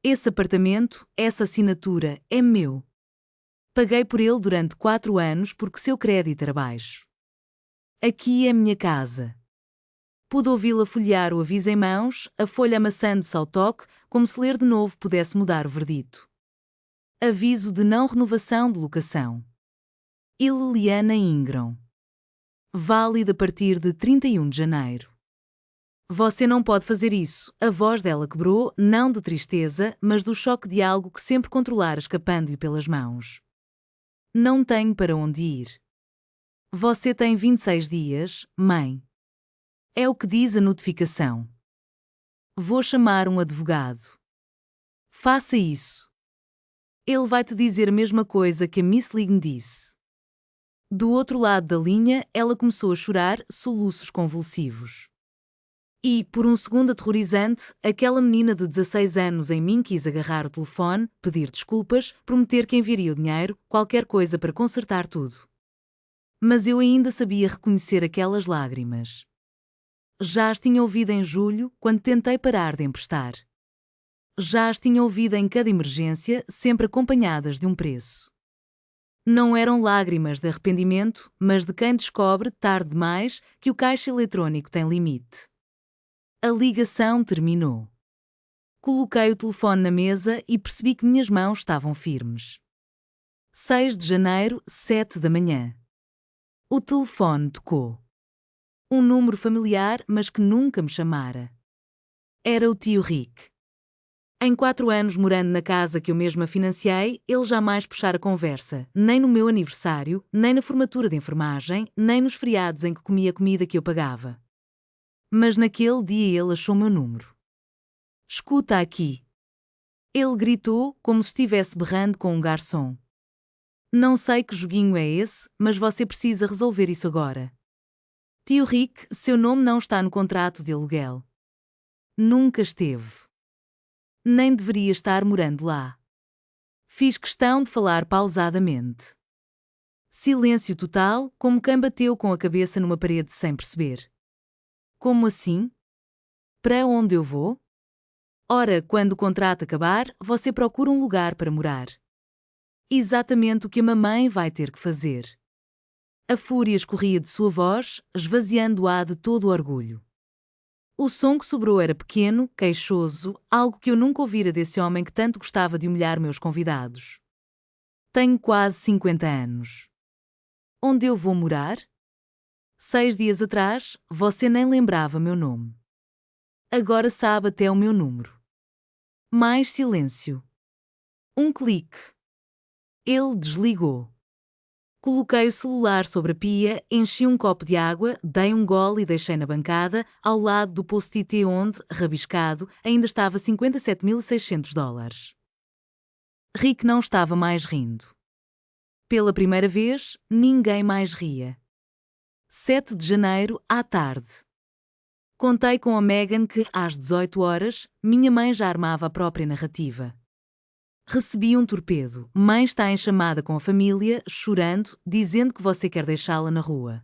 Esse apartamento, essa assinatura, é meu. Paguei por ele durante 4 anos porque seu crédito era baixo. Aqui é minha casa. Pude ouvi-la folhear o aviso em mãos, a folha amassando-se ao toque, como se ler de novo pudesse mudar o verdito. Aviso de não renovação de locação. E Liliana Ingram. Válido a partir de 31 de janeiro. Você não pode fazer isso. A voz dela quebrou, não de tristeza, mas do choque de algo que sempre controlara escapando-lhe pelas mãos. Não tenho para onde ir. Você tem 26 dias, mãe. É o que diz a notificação. Vou chamar um advogado. Faça isso. Ele vai te dizer a mesma coisa que a Miss Lee me disse. Do outro lado da linha, ela começou a chorar, soluços convulsivos. E, por um segundo aterrorizante, aquela menina de 16 anos em mim quis agarrar o telefone, pedir desculpas, prometer que enviaria o dinheiro, qualquer coisa para consertar tudo. Mas eu ainda sabia reconhecer aquelas lágrimas. Já as tinha ouvido em julho, quando tentei parar de emprestar. Já as tinha ouvido em cada emergência, sempre acompanhadas de um preço. Não eram lágrimas de arrependimento, mas de quem descobre, tarde demais, que o caixa eletrónico tem limite. A ligação terminou. Coloquei o telefone na mesa e percebi que minhas mãos estavam firmes. 6 de janeiro, 7 da manhã. O telefone tocou. Um número familiar, mas que nunca me chamara. Era o tio Rick. Em 4 anos morando na casa que eu mesma financiei, ele jamais puxara conversa, nem no meu aniversário, nem na formatura de enfermagem, nem nos feriados em que comia a comida que eu pagava. Mas naquele dia ele achou meu número. Escuta aqui. Ele gritou, como se estivesse berrando com um garçom. Não sei que joguinho é esse, mas você precisa resolver isso agora. Tio Rick, seu nome não está no contrato de aluguel. Nunca esteve. Nem deveria estar morando lá. Fiz questão de falar pausadamente. Silêncio total, como quem bateu com a cabeça numa parede sem perceber. Como assim? Para onde eu vou? Ora, quando o contrato acabar, você procura um lugar para morar. Exatamente o que a mamãe vai ter que fazer. A fúria escorria de sua voz, esvaziando-a de todo o orgulho. O som que sobrou era pequeno, queixoso, algo que eu nunca ouvira desse homem que tanto gostava de humilhar meus convidados. Tenho quase 50 anos. Onde eu vou morar? 6 dias atrás, você nem lembrava meu nome. Agora sabe até o meu número. Mais silêncio. Um clique. Ele desligou. Coloquei o celular sobre a pia, enchi um copo de água, dei um gole e deixei na bancada, ao lado do post-it onde, rabiscado, ainda estava $57.600. Rick não estava mais rindo. Pela primeira vez, ninguém mais ria. 7 de janeiro, à tarde. Contei com a Megan que, às 18 horas, minha mãe já armava a própria narrativa. Recebi um torpedo. Mãe está em chamada com a família, chorando, dizendo que você quer deixá-la na rua.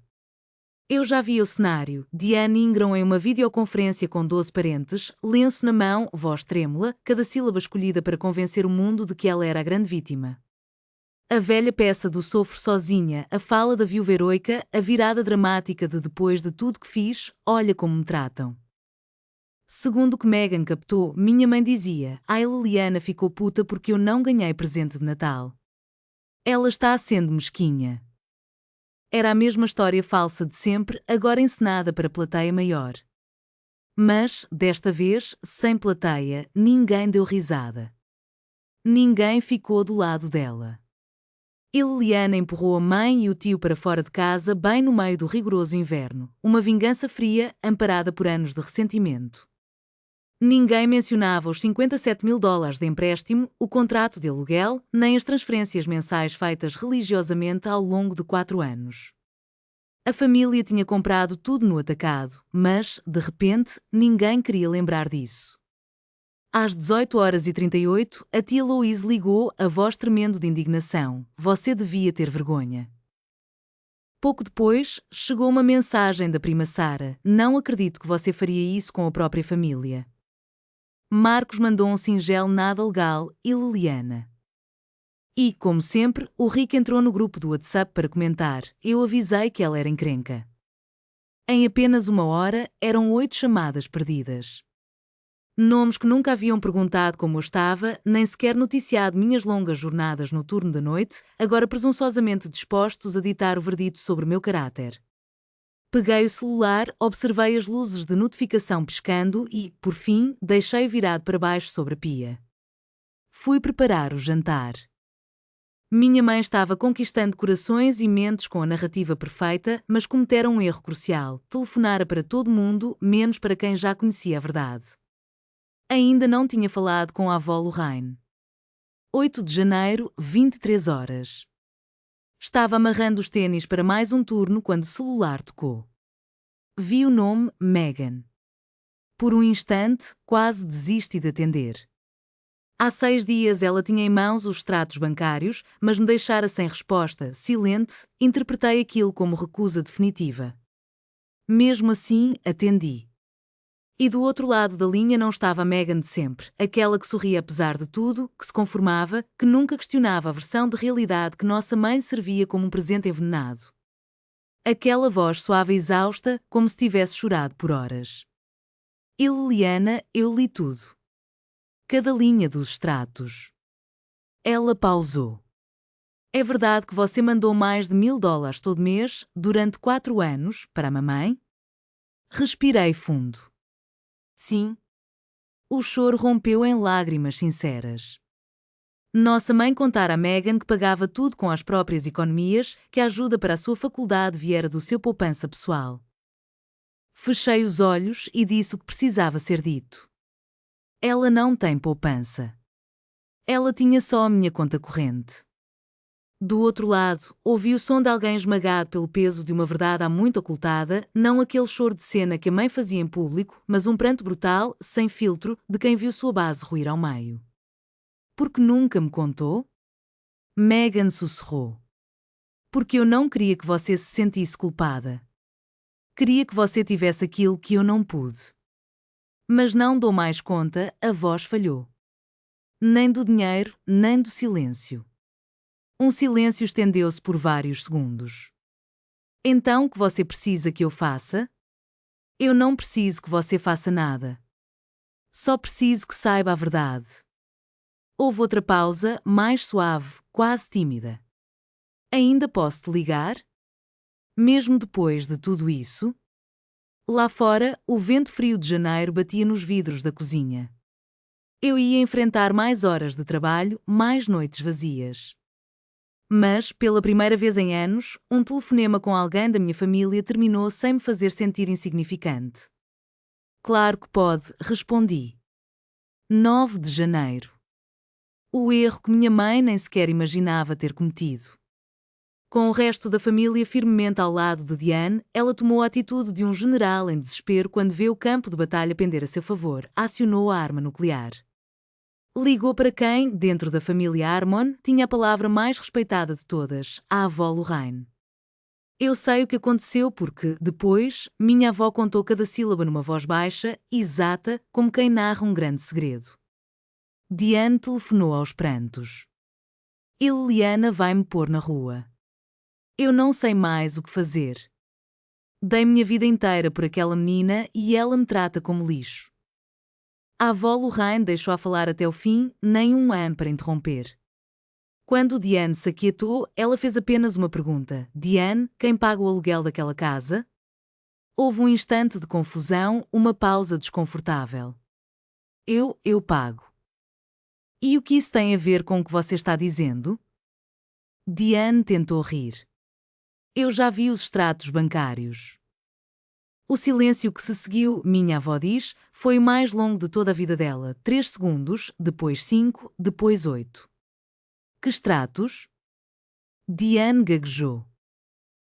Eu já vi o cenário. Diane Ingram em uma videoconferência com 12 parentes, lenço na mão, voz trêmula, cada sílaba escolhida para convencer o mundo de que ela era a grande vítima. A velha peça do sofro sozinha, a fala da viúva heroica, a virada dramática de depois de tudo que fiz, olha como me tratam. Segundo o que Megan captou, minha mãe dizia, a Liliana ficou puta porque eu não ganhei presente de Natal. Ela está sendo mesquinha. Era a mesma história falsa de sempre, agora encenada para plateia maior. Mas, desta vez, sem plateia, ninguém deu risada. Ninguém ficou do lado dela. Liliana empurrou a mãe e o tio para fora de casa bem no meio do rigoroso inverno, uma vingança fria, amparada por anos de ressentimento. Ninguém mencionava os $57.000 de empréstimo, o contrato de aluguel, nem as transferências mensais feitas religiosamente ao longo de 4 anos. A família tinha comprado tudo no atacado, mas, de repente, ninguém queria lembrar disso. Às 18h38, a tia Louise ligou, a voz tremendo de indignação. Você devia ter vergonha. Pouco depois, chegou uma mensagem da prima Sara. Não acredito que você faria isso com a própria família. Marcos mandou um singelo nada legal e Liliana. E, como sempre, o Rick entrou no grupo do WhatsApp para comentar. Eu avisei que ela era encrenca. Em apenas 1 hora, eram 8 chamadas perdidas. Nomes que nunca haviam perguntado como eu estava, nem sequer noticiado minhas longas jornadas no turno da noite, agora presunçosamente dispostos a ditar o verdito sobre o meu caráter. Peguei o celular, observei as luzes de notificação piscando e, por fim, deixei virado para baixo sobre a pia. Fui preparar o jantar. Minha mãe estava conquistando corações e mentes com a narrativa perfeita, mas cometera um erro crucial. Telefonara para todo mundo, menos para quem já conhecia a verdade. Ainda não tinha falado com a avó Lorraine. 8 de janeiro, 23 horas. Estava amarrando os tênis para mais um turno quando o celular tocou. Vi o nome Megan. Por um instante, quase desisti de atender. Há 6 dias ela tinha em mãos os extratos bancários, mas me deixara sem resposta, silente, interpretei aquilo como recusa definitiva. Mesmo assim, atendi. E do outro lado da linha não estava a Megan de sempre, aquela que sorria apesar de tudo, que se conformava, que nunca questionava a versão de realidade que nossa mãe servia como um presente envenenado. Aquela voz suave e exausta, como se tivesse chorado por horas. E Liliana, eu li tudo. Cada linha dos extratos. Ela pausou. É verdade que você mandou mais de $1.000 todo mês, durante 4 anos, para a mamãe? Respirei fundo. Sim. O choro rompeu em lágrimas sinceras. Nossa mãe contara a Megan que pagava tudo com as próprias economias, que a ajuda para a sua faculdade viera do seu poupança pessoal. Fechei os olhos e disse o que precisava ser dito. Ela não tem poupança. Ela tinha só a minha conta corrente. Do outro lado, ouvi o som de alguém esmagado pelo peso de uma verdade há muito ocultada, não aquele choro de cena que a mãe fazia em público, mas um pranto brutal, sem filtro, de quem viu sua base ruir ao meio. Porque nunca me contou? Megan sussurrou. Porque eu não queria que você se sentisse culpada. Queria que você tivesse aquilo que eu não pude. Mas não dou mais conta, a voz falhou. Nem do dinheiro, nem do silêncio. Um silêncio estendeu-se por vários segundos. Então, o que você precisa que eu faça? Eu não preciso que você faça nada. Só preciso que saiba a verdade. Houve outra pausa, mais suave, quase tímida. Ainda posso te ligar? Mesmo depois de tudo isso? Lá fora, o vento frio de janeiro batia nos vidros da cozinha. Eu ia enfrentar mais horas de trabalho, mais noites vazias. Mas, pela primeira vez em anos, um telefonema com alguém da minha família terminou sem me fazer sentir insignificante. Claro que pode, respondi. 9 de janeiro. O erro que minha mãe nem sequer imaginava ter cometido. Com o resto da família firmemente ao lado de Diane, ela tomou a atitude de um general em desespero quando vê o campo de batalha pender a seu favor, acionou a arma nuclear. Ligou para quem, dentro da família Harmon, tinha a palavra mais respeitada de todas, a avó Lorraine. Eu sei o que aconteceu porque, depois, minha avó contou cada sílaba numa voz baixa, exata, como quem narra um grande segredo. Diane telefonou aos prantos. E Liliana vai-me pôr na rua. Eu não sei mais o que fazer. Dei minha vida inteira por aquela menina e ela me trata como lixo. A avó Lorraine deixou-a falar até o fim, nem um am para interromper. Quando Diane se aquietou, ela fez apenas uma pergunta. Diane, quem paga o aluguel daquela casa? Houve um instante de confusão, uma pausa desconfortável. Eu pago. E o que isso tem a ver com o que você está dizendo? Diane tentou rir. Eu já vi os extratos bancários. O silêncio que se seguiu, minha avó diz, foi o mais longo de toda a vida dela. 3 segundos, depois 5, depois 8. Que extratos? Diane gaguejou.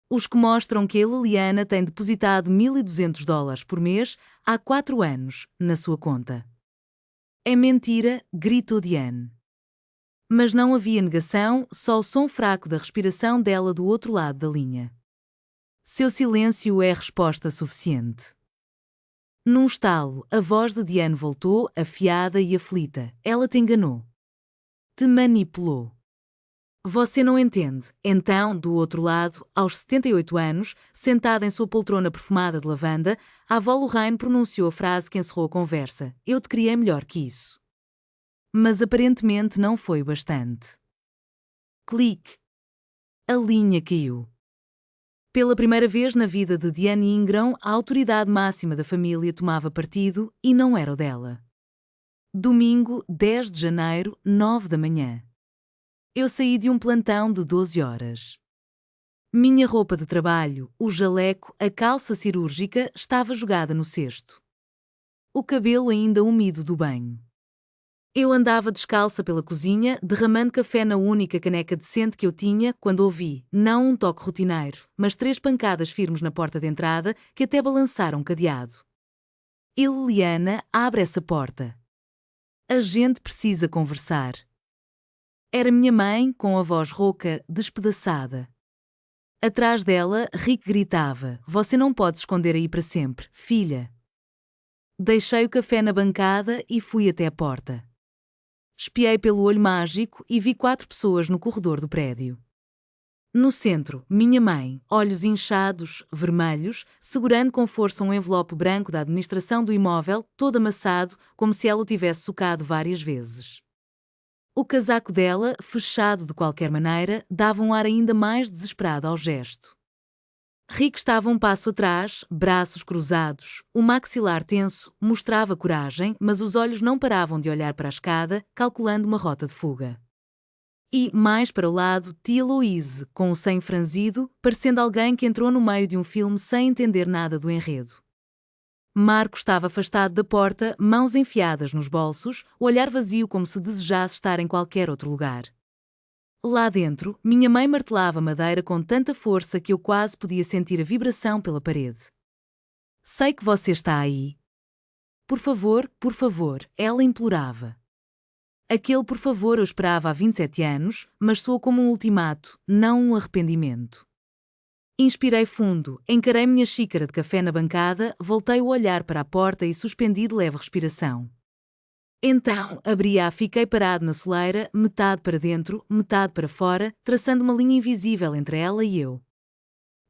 Os que mostram que a Liliana tem depositado $1.200 por mês há 4 anos, na sua conta. É mentira, gritou Diane. Mas não havia negação, só o som fraco da respiração dela do outro lado da linha. Seu silêncio é resposta suficiente. Num estalo, a voz de Diane voltou, afiada e aflita. Ela te enganou. Te manipulou. Você não entende. Então, do outro lado, aos 78 anos, sentada em sua poltrona perfumada de lavanda, a avó Lorraine pronunciou a frase que encerrou a conversa. Eu te criei melhor que isso. Mas aparentemente não foi o bastante. Clique. A linha caiu. Pela primeira vez na vida de Diane Ingram, a autoridade máxima da família tomava partido e não era o dela. Domingo, 10 de janeiro, 9 da manhã. Eu saí de um plantão de 12 horas. Minha roupa de trabalho, o jaleco, a calça cirúrgica estava jogada no cesto. O cabelo ainda úmido do banho. Eu andava descalça pela cozinha, derramando café na única caneca decente que eu tinha, quando ouvi, não um toque rotineiro, mas 3 pancadas firmes na porta de entrada que até balançaram o cadeado. E Liliana, abre essa porta. A gente precisa conversar. Era minha mãe, com a voz rouca, despedaçada. Atrás dela, Rick gritava, você não pode se esconder aí para sempre, filha. Deixei o café na bancada e fui até a porta. Espiei pelo olho mágico e vi 4 pessoas no corredor do prédio. No centro, minha mãe, olhos inchados, vermelhos, segurando com força um envelope branco da administração do imóvel, todo amassado, como se ela o tivesse socado várias vezes. O casaco dela, fechado de qualquer maneira, dava um ar ainda mais desesperado ao gesto. Rick estava um passo atrás, braços cruzados, o maxilar tenso, mostrava coragem, mas os olhos não paravam de olhar para a escada, calculando uma rota de fuga. E, mais para o lado, tia Louise, com o senho franzido, parecendo alguém que entrou no meio de um filme sem entender nada do enredo. Marco estava afastado da porta, mãos enfiadas nos bolsos, o olhar vazio como se desejasse estar em qualquer outro lugar. Lá dentro, minha mãe martelava a madeira com tanta força que eu quase podia sentir a vibração pela parede. Sei que você está aí. Por favor, ela implorava. Aquele por favor eu esperava há 27 anos, mas soou como um ultimato, não um arrependimento. Inspirei fundo, encarei minha xícara de café na bancada, voltei o olhar para a porta e suspendi de leve respiração. Então, abri-a, fiquei parado na soleira, metade para dentro, metade para fora, traçando uma linha invisível entre ela e eu.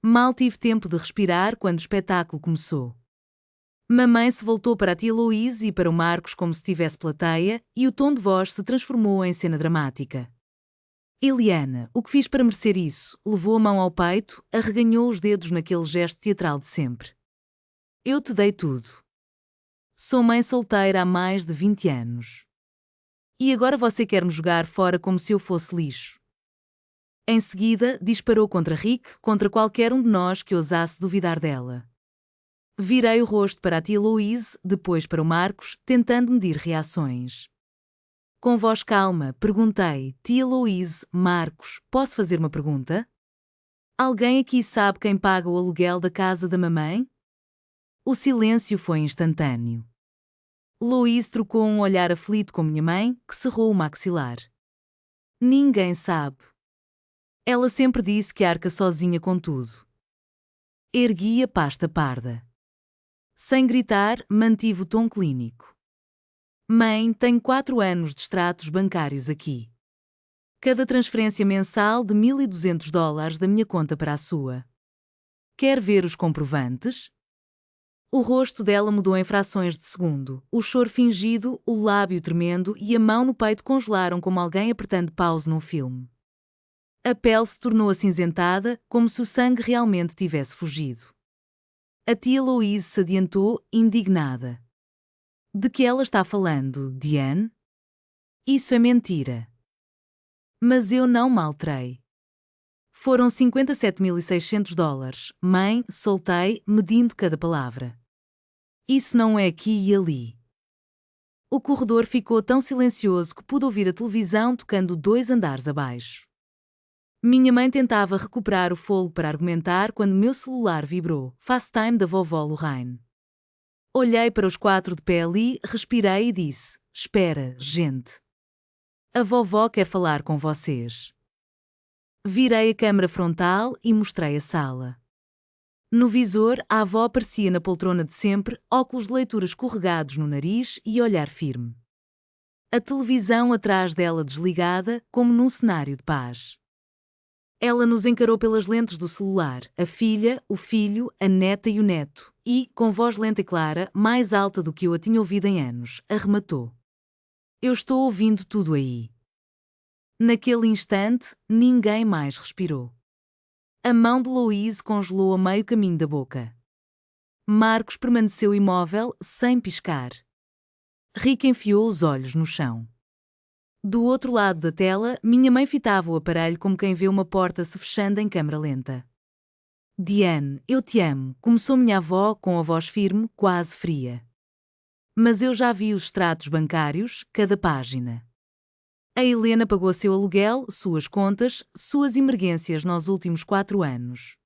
Mal tive tempo de respirar quando o espetáculo começou. Mamãe se voltou para a tia Louise e para o Marcos como se tivesse plateia, e o tom de voz se transformou em cena dramática. Eliana, o que fiz para merecer isso? Levou a mão ao peito, arreganhou os dedos naquele gesto teatral de sempre. Eu te dei tudo. Sou mãe solteira há mais de 20 anos. E agora você quer me jogar fora como se eu fosse lixo. Em seguida, disparou contra Rick, contra qualquer um de nós que ousasse duvidar dela. Virei o rosto para a tia Louise, depois para o Marcos, tentando medir reações. Com voz calma, perguntei: Tia Louise, Marcos, posso fazer uma pergunta? Alguém aqui sabe quem paga o aluguel da casa da mamãe? O silêncio foi instantâneo. Louise trocou um olhar aflito com minha mãe, que cerrou o maxilar. Ninguém sabe. Ela sempre disse que arca sozinha com tudo. Ergui a pasta parda. Sem gritar, mantive o tom clínico. Mãe, tenho 4 anos de extratos bancários aqui. Cada transferência mensal de $1.200 da minha conta para a sua. Quer ver os comprovantes? O rosto dela mudou em frações de segundo. O choro fingido, o lábio tremendo e a mão no peito congelaram como alguém apertando pause num filme. A pele se tornou acinzentada, como se o sangue realmente tivesse fugido. A tia Louise se adiantou, indignada. De que ela está falando, Diane? Isso é mentira. Mas eu não me alterei. Foram $57.600, mãe, soltei, medindo cada palavra. Isso não é aqui e ali. O corredor ficou tão silencioso que pude ouvir a televisão tocando 2 andares abaixo. Minha mãe tentava recuperar o fôlego para argumentar quando meu celular vibrou. FaceTime da vovó Lorraine. Olhei para os 4 de pé ali, respirei e disse: Espera, gente. A vovó quer falar com vocês. Virei a câmara frontal e mostrei a sala. No visor, a avó aparecia na poltrona de sempre, óculos de leitura escorregados no nariz e olhar firme. A televisão atrás dela desligada, como num cenário de paz. Ela nos encarou pelas lentes do celular, a filha, o filho, a neta e o neto, e, com voz lenta e clara, mais alta do que eu a tinha ouvido em anos, arrematou. Eu estou ouvindo tudo aí. Naquele instante, ninguém mais respirou. A mão de Louise congelou a meio caminho da boca. Marcos permaneceu imóvel, sem piscar. Rick enfiou os olhos no chão. Do outro lado da tela, minha mãe fitava o aparelho como quem vê uma porta se fechando em câmara lenta. Diane, eu te amo, começou minha avó com a voz firme, quase fria. Mas eu já vi os extratos bancários, cada página. A Helena pagou seu aluguel, suas contas, suas emergências nos últimos 4 anos.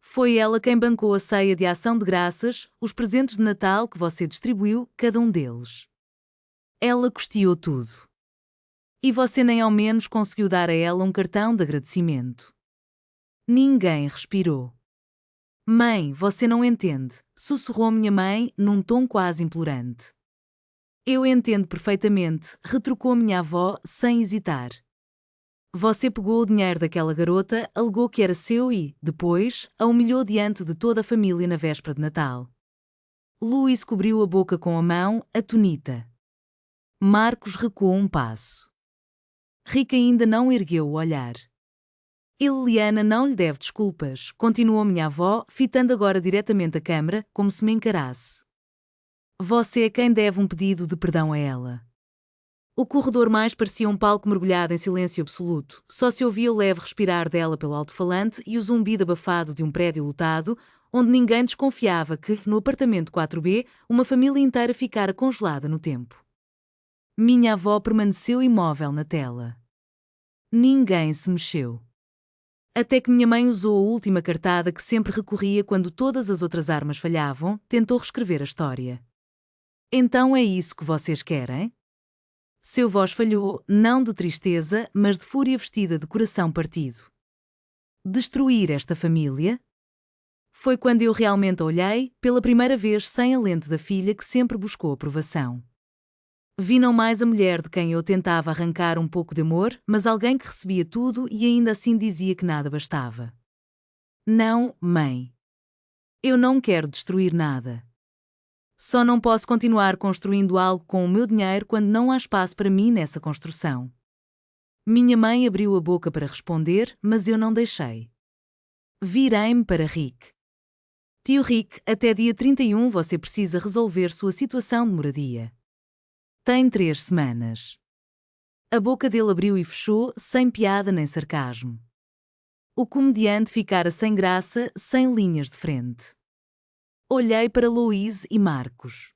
Foi ela quem bancou a ceia de ação de graças, os presentes de Natal que você distribuiu, cada um deles. Ela custeou tudo. E você nem ao menos conseguiu dar a ela um cartão de agradecimento. Ninguém respirou. Mãe, você não entende, sussurrou minha mãe, num tom quase implorante. Eu entendo perfeitamente, retrucou minha avó, sem hesitar. Você pegou o dinheiro daquela garota, alegou que era seu e, depois, a humilhou diante de toda a família na véspera de Natal. Luís cobriu a boca com a mão, atonita. Marcos recuou um passo. Rick ainda não ergueu o olhar. Liliana não lhe deve desculpas, continuou minha avó, fitando agora diretamente a câmara, como se me encarasse. Você é quem deve um pedido de perdão a ela. O corredor mais parecia um palco mergulhado em silêncio absoluto, só se ouvia o leve respirar dela pelo alto-falante e o zumbido abafado de um prédio lotado, onde ninguém desconfiava que, no apartamento 4B, uma família inteira ficara congelada no tempo. Minha avó permaneceu imóvel na tela. Ninguém se mexeu. Até que minha mãe usou a última cartada que sempre recorria quando todas as outras armas falhavam, tentou reescrever a história. Então é isso que vocês querem? Seu voz falhou, não de tristeza, mas de fúria vestida de coração partido. Destruir esta família? Foi quando eu realmente a olhei, pela primeira vez sem a lente da filha que sempre buscou aprovação. Vi não mais a mulher de quem eu tentava arrancar um pouco de amor, mas alguém que recebia tudo e ainda assim dizia que nada bastava. Não, mãe. Eu não quero destruir nada. Só não posso continuar construindo algo com o meu dinheiro quando não há espaço para mim nessa construção. Minha mãe abriu a boca para responder, mas eu não deixei. Virei-me para Rick. Tio Rick, até dia 31 você precisa resolver sua situação de moradia. Tem 3 semanas. A boca dele abriu e fechou, sem piada nem sarcasmo. O comediante ficara sem graça, sem linhas de frente. Olhei para Louise e Marcos.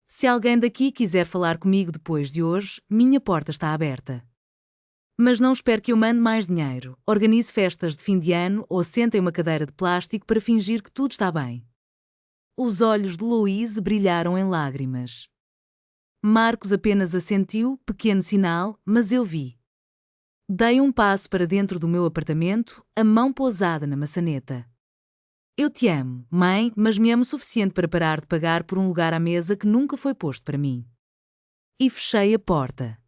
Se alguém daqui quiser falar comigo depois de hoje, minha porta está aberta. Mas não espero que eu mande mais dinheiro, organize festas de fim de ano ou sente em uma cadeira de plástico para fingir que tudo está bem. Os olhos de Louise brilharam em lágrimas. Marcos apenas assentiu, pequeno sinal, mas eu vi. Dei um passo para dentro do meu apartamento, a mão pousada na maçaneta. Eu te amo, mãe, mas me amo o suficiente para parar de pagar por um lugar à mesa que nunca foi posto para mim. E fechei a porta.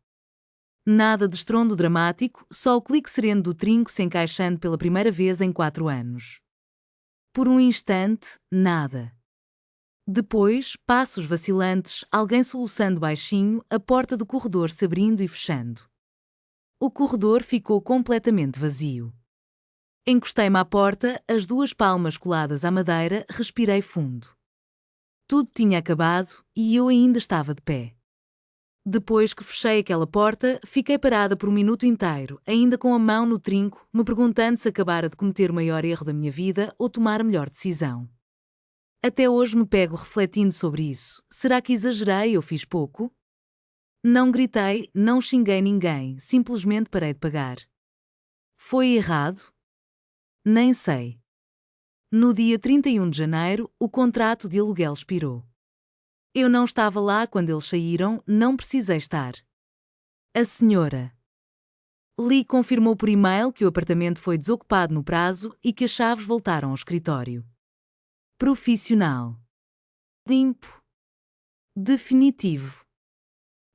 Nada de estrondo dramático, só o clique sereno do trinco se encaixando pela primeira vez em 4 anos. Por um instante, nada. Depois, passos vacilantes, alguém soluçando baixinho, a porta do corredor se abrindo e fechando. O corredor ficou completamente vazio. Encostei-me à porta, as 2 palmas coladas à madeira, respirei fundo. Tudo tinha acabado e eu ainda estava de pé. Depois que fechei aquela porta, fiquei parada por um minuto inteiro, ainda com a mão no trinco, me perguntando se acabara de cometer o maior erro da minha vida ou tomar a melhor decisão. Até hoje me pego refletindo sobre isso. Será que exagerei ou fiz pouco? Não gritei, não xinguei ninguém, simplesmente parei de pagar. Foi errado? Nem sei. No dia 31 de janeiro, o contrato de aluguel expirou. Eu não estava lá quando eles saíram, não precisei estar. A senhora Lee confirmou por e-mail que o apartamento foi desocupado no prazo e que as chaves voltaram ao escritório. Profissional. Limpo. Definitivo.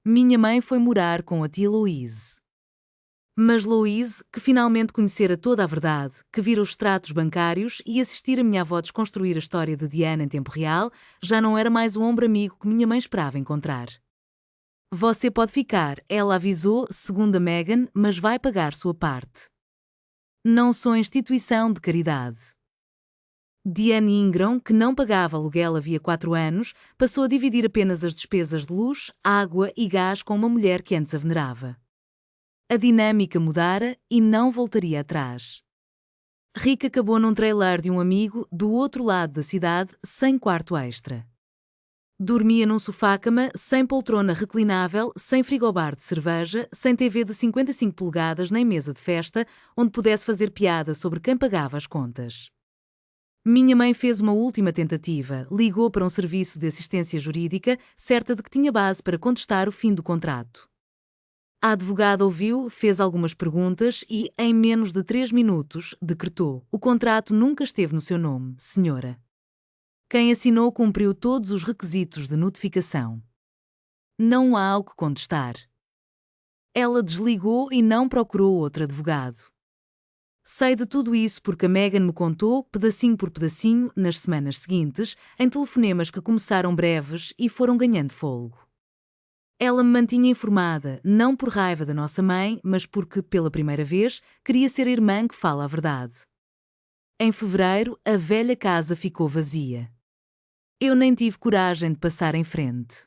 Minha mãe foi morar com a tia Louise. Mas Louise, que finalmente conhecera toda a verdade, que vira os extratos bancários e assistir a minha avó desconstruir a história de Diana em tempo real, já não era mais o ombro amigo que minha mãe esperava encontrar. Você pode ficar, ela avisou, segundo a Meghan, mas vai pagar sua parte. Não sou instituição de caridade. Diane Ingram, que não pagava aluguel havia 4 anos, passou a dividir apenas as despesas de luz, água e gás com uma mulher que antes a venerava. A dinâmica mudara e não voltaria atrás. Rick acabou num trailer de um amigo do outro lado da cidade, sem quarto extra. Dormia num sofá-cama, sem poltrona reclinável, sem frigobar de cerveja, sem TV de 55 polegadas nem mesa de festa, onde pudesse fazer piada sobre quem pagava as contas. Minha mãe fez uma última tentativa, ligou para um serviço de assistência jurídica, certa de que tinha base para contestar o fim do contrato. A advogada ouviu, fez algumas perguntas e, em menos de 3 minutos, decretou: o contrato nunca esteve no seu nome, senhora. Quem assinou cumpriu todos os requisitos de notificação. Não há o que contestar. Ela desligou e não procurou outro advogado. Sei de tudo isso porque a Meghan me contou, pedacinho por pedacinho, nas semanas seguintes, em telefonemas que começaram breves e foram ganhando fôlego. Ela me mantinha informada, não por raiva da nossa mãe, mas porque, pela primeira vez, queria ser a irmã que fala a verdade. Em fevereiro, a velha casa ficou vazia. Eu nem tive coragem de passar em frente.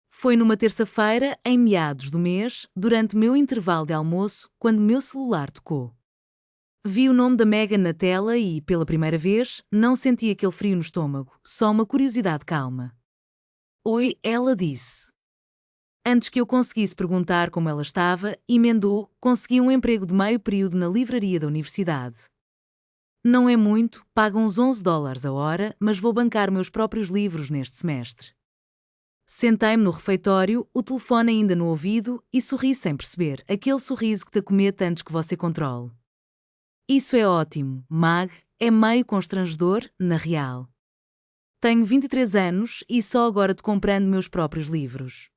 Foi numa terça-feira, em meados do mês, durante meu intervalo de almoço, quando meu celular tocou. Vi o nome da Meghan na tela e, pela primeira vez, não senti aquele frio no estômago, só uma curiosidade calma. Oi, ela disse. Antes que eu conseguisse perguntar como ela estava, emendou: consegui um emprego de meio período na livraria da universidade. Não é muito, pagam uns $11 a hora, mas vou bancar meus próprios livros neste semestre. Sentei-me no refeitório, o telefone ainda no ouvido, e sorri sem perceber, aquele sorriso que te acomete antes que você controle. Isso é ótimo, Mag, é meio constrangedor, na real. Tenho 23 anos e só agora te comprando meus próprios livros.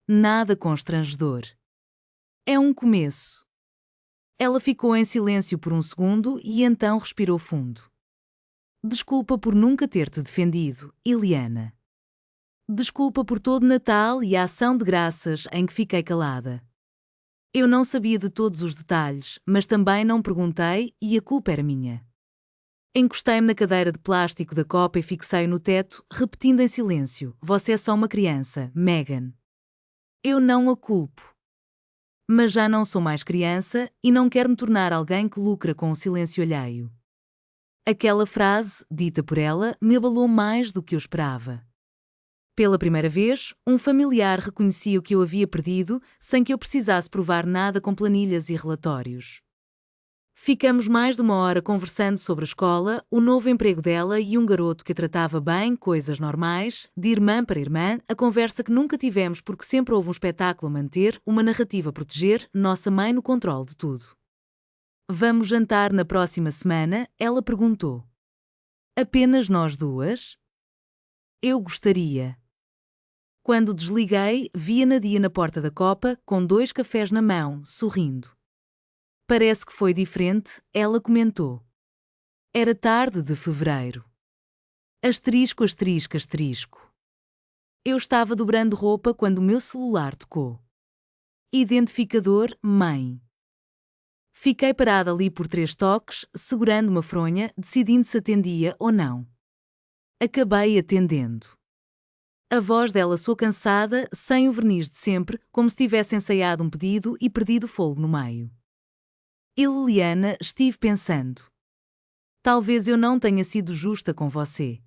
Nada constrangedor. É um começo. Ela ficou em silêncio por um segundo e então respirou fundo. Desculpa por nunca ter-te defendido, Iliana. Desculpa por todo Natal e a ação de graças em que fiquei calada. Eu não sabia de todos os detalhes, mas também não perguntei e a culpa era minha. Encostei-me na cadeira de plástico da copa e fixei no teto, repetindo em silêncio: você é só uma criança, Meghan. Eu não a culpo. Mas já não sou mais criança e não quero me tornar alguém que lucra com o silêncio alheio. Aquela frase, dita por ela, me abalou mais do que eu esperava. Pela primeira vez, um familiar reconhecia o que eu havia perdido, sem que eu precisasse provar nada com planilhas e relatórios. Ficamos mais de uma hora conversando sobre a escola, o novo emprego dela e um garoto que a tratava bem, coisas normais, de irmã para irmã, a conversa que nunca tivemos porque sempre houve um espetáculo a manter, uma narrativa a proteger, nossa mãe no controle de tudo. Vamos jantar na próxima semana? Ela perguntou. Apenas nós duas? Eu gostaria. Quando desliguei, vi a Nadia na porta da copa, com 2 cafés na mão, sorrindo. Parece que foi diferente, ela comentou. Era tarde de fevereiro. Asterisco, asterisco, asterisco. Eu estava dobrando roupa quando o meu celular tocou. Identificador, mãe. Fiquei parada ali por 3 toques, segurando uma fronha, decidindo se atendia ou não. Acabei atendendo. A voz dela soou cansada, sem o verniz de sempre, como se tivesse ensaiado um pedido e perdido o fôlego no meio. E Liliana, estive pensando. Talvez eu não tenha sido justa com você.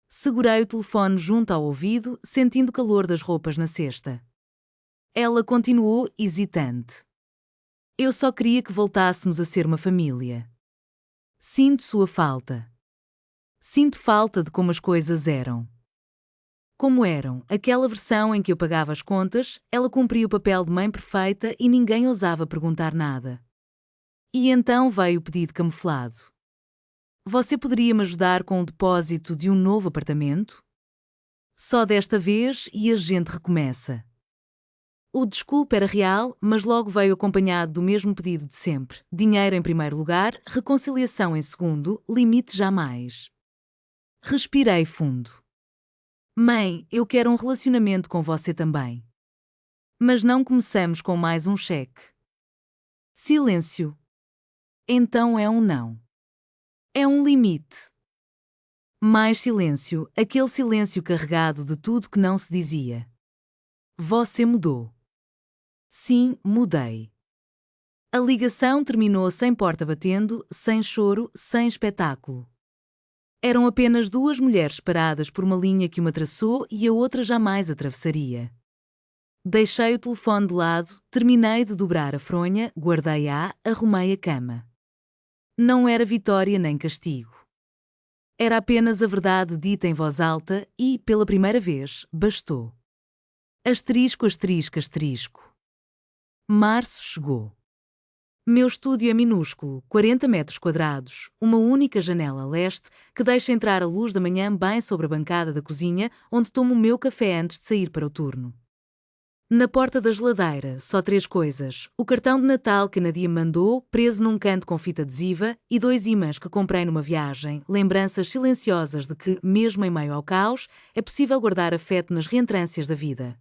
Segurei o telefone junto ao ouvido, sentindo o calor das roupas na cesta. Ela continuou, hesitante. Eu só queria que voltássemos a ser uma família. Sinto sua falta. Sinto falta de como as coisas eram. Como eram, aquela versão em que eu pagava as contas, ela cumpria o papel de mãe perfeita e ninguém ousava perguntar nada. E então veio o pedido camuflado. Você poderia me ajudar com o depósito de um novo apartamento? Só desta vez e a gente recomeça. O desculpe era real, mas logo veio acompanhado do mesmo pedido de sempre. Dinheiro em primeiro lugar, reconciliação em segundo, limite jamais. Respirei fundo. Mãe, eu quero um relacionamento com você também. Mas não começamos com mais um cheque. Silêncio. Então é um não. É um limite. Mais silêncio, aquele silêncio carregado de tudo que não se dizia. Você mudou. Sim, mudei. A ligação terminou sem porta batendo, sem choro, sem espetáculo. Eram apenas 2 mulheres paradas por uma linha que uma traçou e a outra jamais atravessaria. Deixei o telefone de lado, terminei de dobrar a fronha, guardei-a, arrumei a cama. Não era vitória nem castigo. Era apenas a verdade dita em voz alta e, pela primeira vez, bastou. Asterisco, asterisco, asterisco. Março chegou. Meu estúdio é minúsculo, 40 metros quadrados, uma única janela a leste que deixa entrar a luz da manhã bem sobre a bancada da cozinha, onde tomo o meu café antes de sair para o turno. Na porta da geladeira, só 3 coisas: o cartão de Natal que a Nadia me mandou, preso num canto com fita adesiva, e 2 ímãs que comprei numa viagem, lembranças silenciosas de que, mesmo em meio ao caos, é possível guardar afeto nas reentrâncias da vida.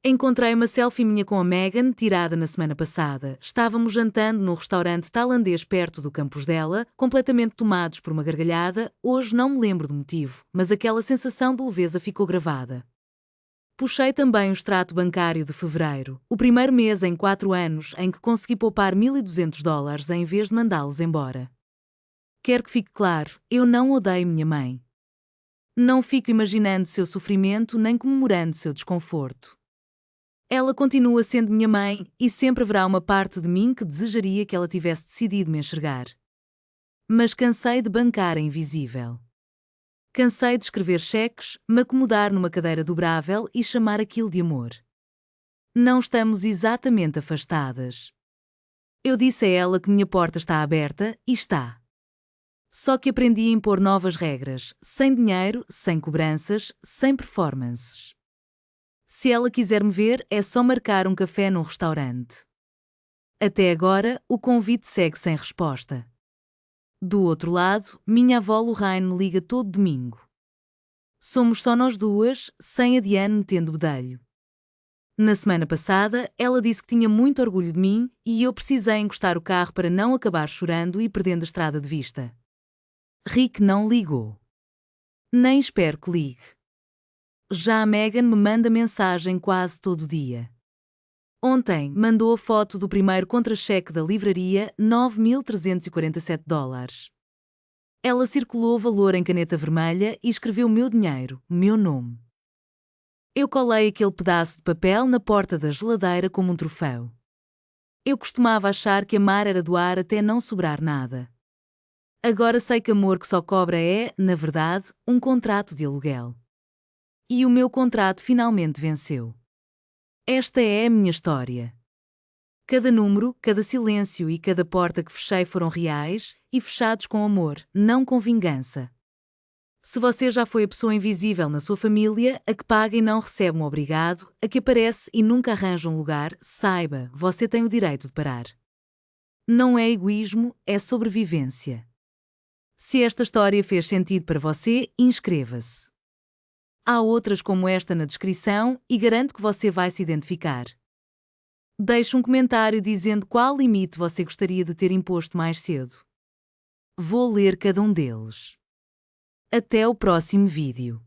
Encontrei uma selfie minha com a Megan, tirada na semana passada. Estávamos jantando num restaurante tailandês perto do campus dela, completamente tomados por uma gargalhada. Hoje não me lembro do motivo, mas aquela sensação de leveza ficou gravada. Puxei também o extrato bancário de fevereiro, o primeiro mês em 4 anos em que consegui poupar $1.200 em vez de mandá-los embora. Quero que fique claro, eu não odeio minha mãe. Não fico imaginando seu sofrimento nem comemorando seu desconforto. Ela continua sendo minha mãe e sempre haverá uma parte de mim que desejaria que ela tivesse decidido me enxergar. Mas cansei de bancar a invisível. Cansei de escrever cheques, me acomodar numa cadeira dobrável e chamar aquilo de amor. Não estamos exatamente afastadas. Eu disse a ela que minha porta está aberta e está. Só que aprendi a impor novas regras, sem dinheiro, sem cobranças, sem performances. Se ela quiser me ver, é só marcar um café num restaurante. Até agora, o convite segue sem resposta. Do outro lado, minha avó Lorraine me liga todo domingo. Somos só nós duas, sem a Diane metendo bedelho. Na semana passada, ela disse que tinha muito orgulho de mim e eu precisei encostar o carro para não acabar chorando e perdendo a estrada de vista. Rick não ligou. Nem espero que ligue. Já a Megan me manda mensagem quase todo dia. Ontem, mandou a foto do primeiro contra-cheque da livraria, $9.347. Ela circulou o valor em caneta vermelha e escreveu meu dinheiro, meu nome. Eu colei aquele pedaço de papel na porta da geladeira como um troféu. Eu costumava achar que amar era doar até não sobrar nada. Agora sei que amor que só cobra é, na verdade, um contrato de aluguel. E o meu contrato finalmente venceu. Esta é a minha história. Cada número, cada silêncio e cada porta que fechei foram reais e fechados com amor, não com vingança. Se você já foi a pessoa invisível na sua família, a que paga e não recebe um obrigado, a que aparece e nunca arranja um lugar, saiba, você tem o direito de parar. Não é egoísmo, é sobrevivência. Se esta história fez sentido para você, inscreva-se. Há outras como esta na descrição e garanto que você vai se identificar. Deixe um comentário dizendo qual limite você gostaria de ter imposto mais cedo. Vou ler cada um deles. Até o próximo vídeo.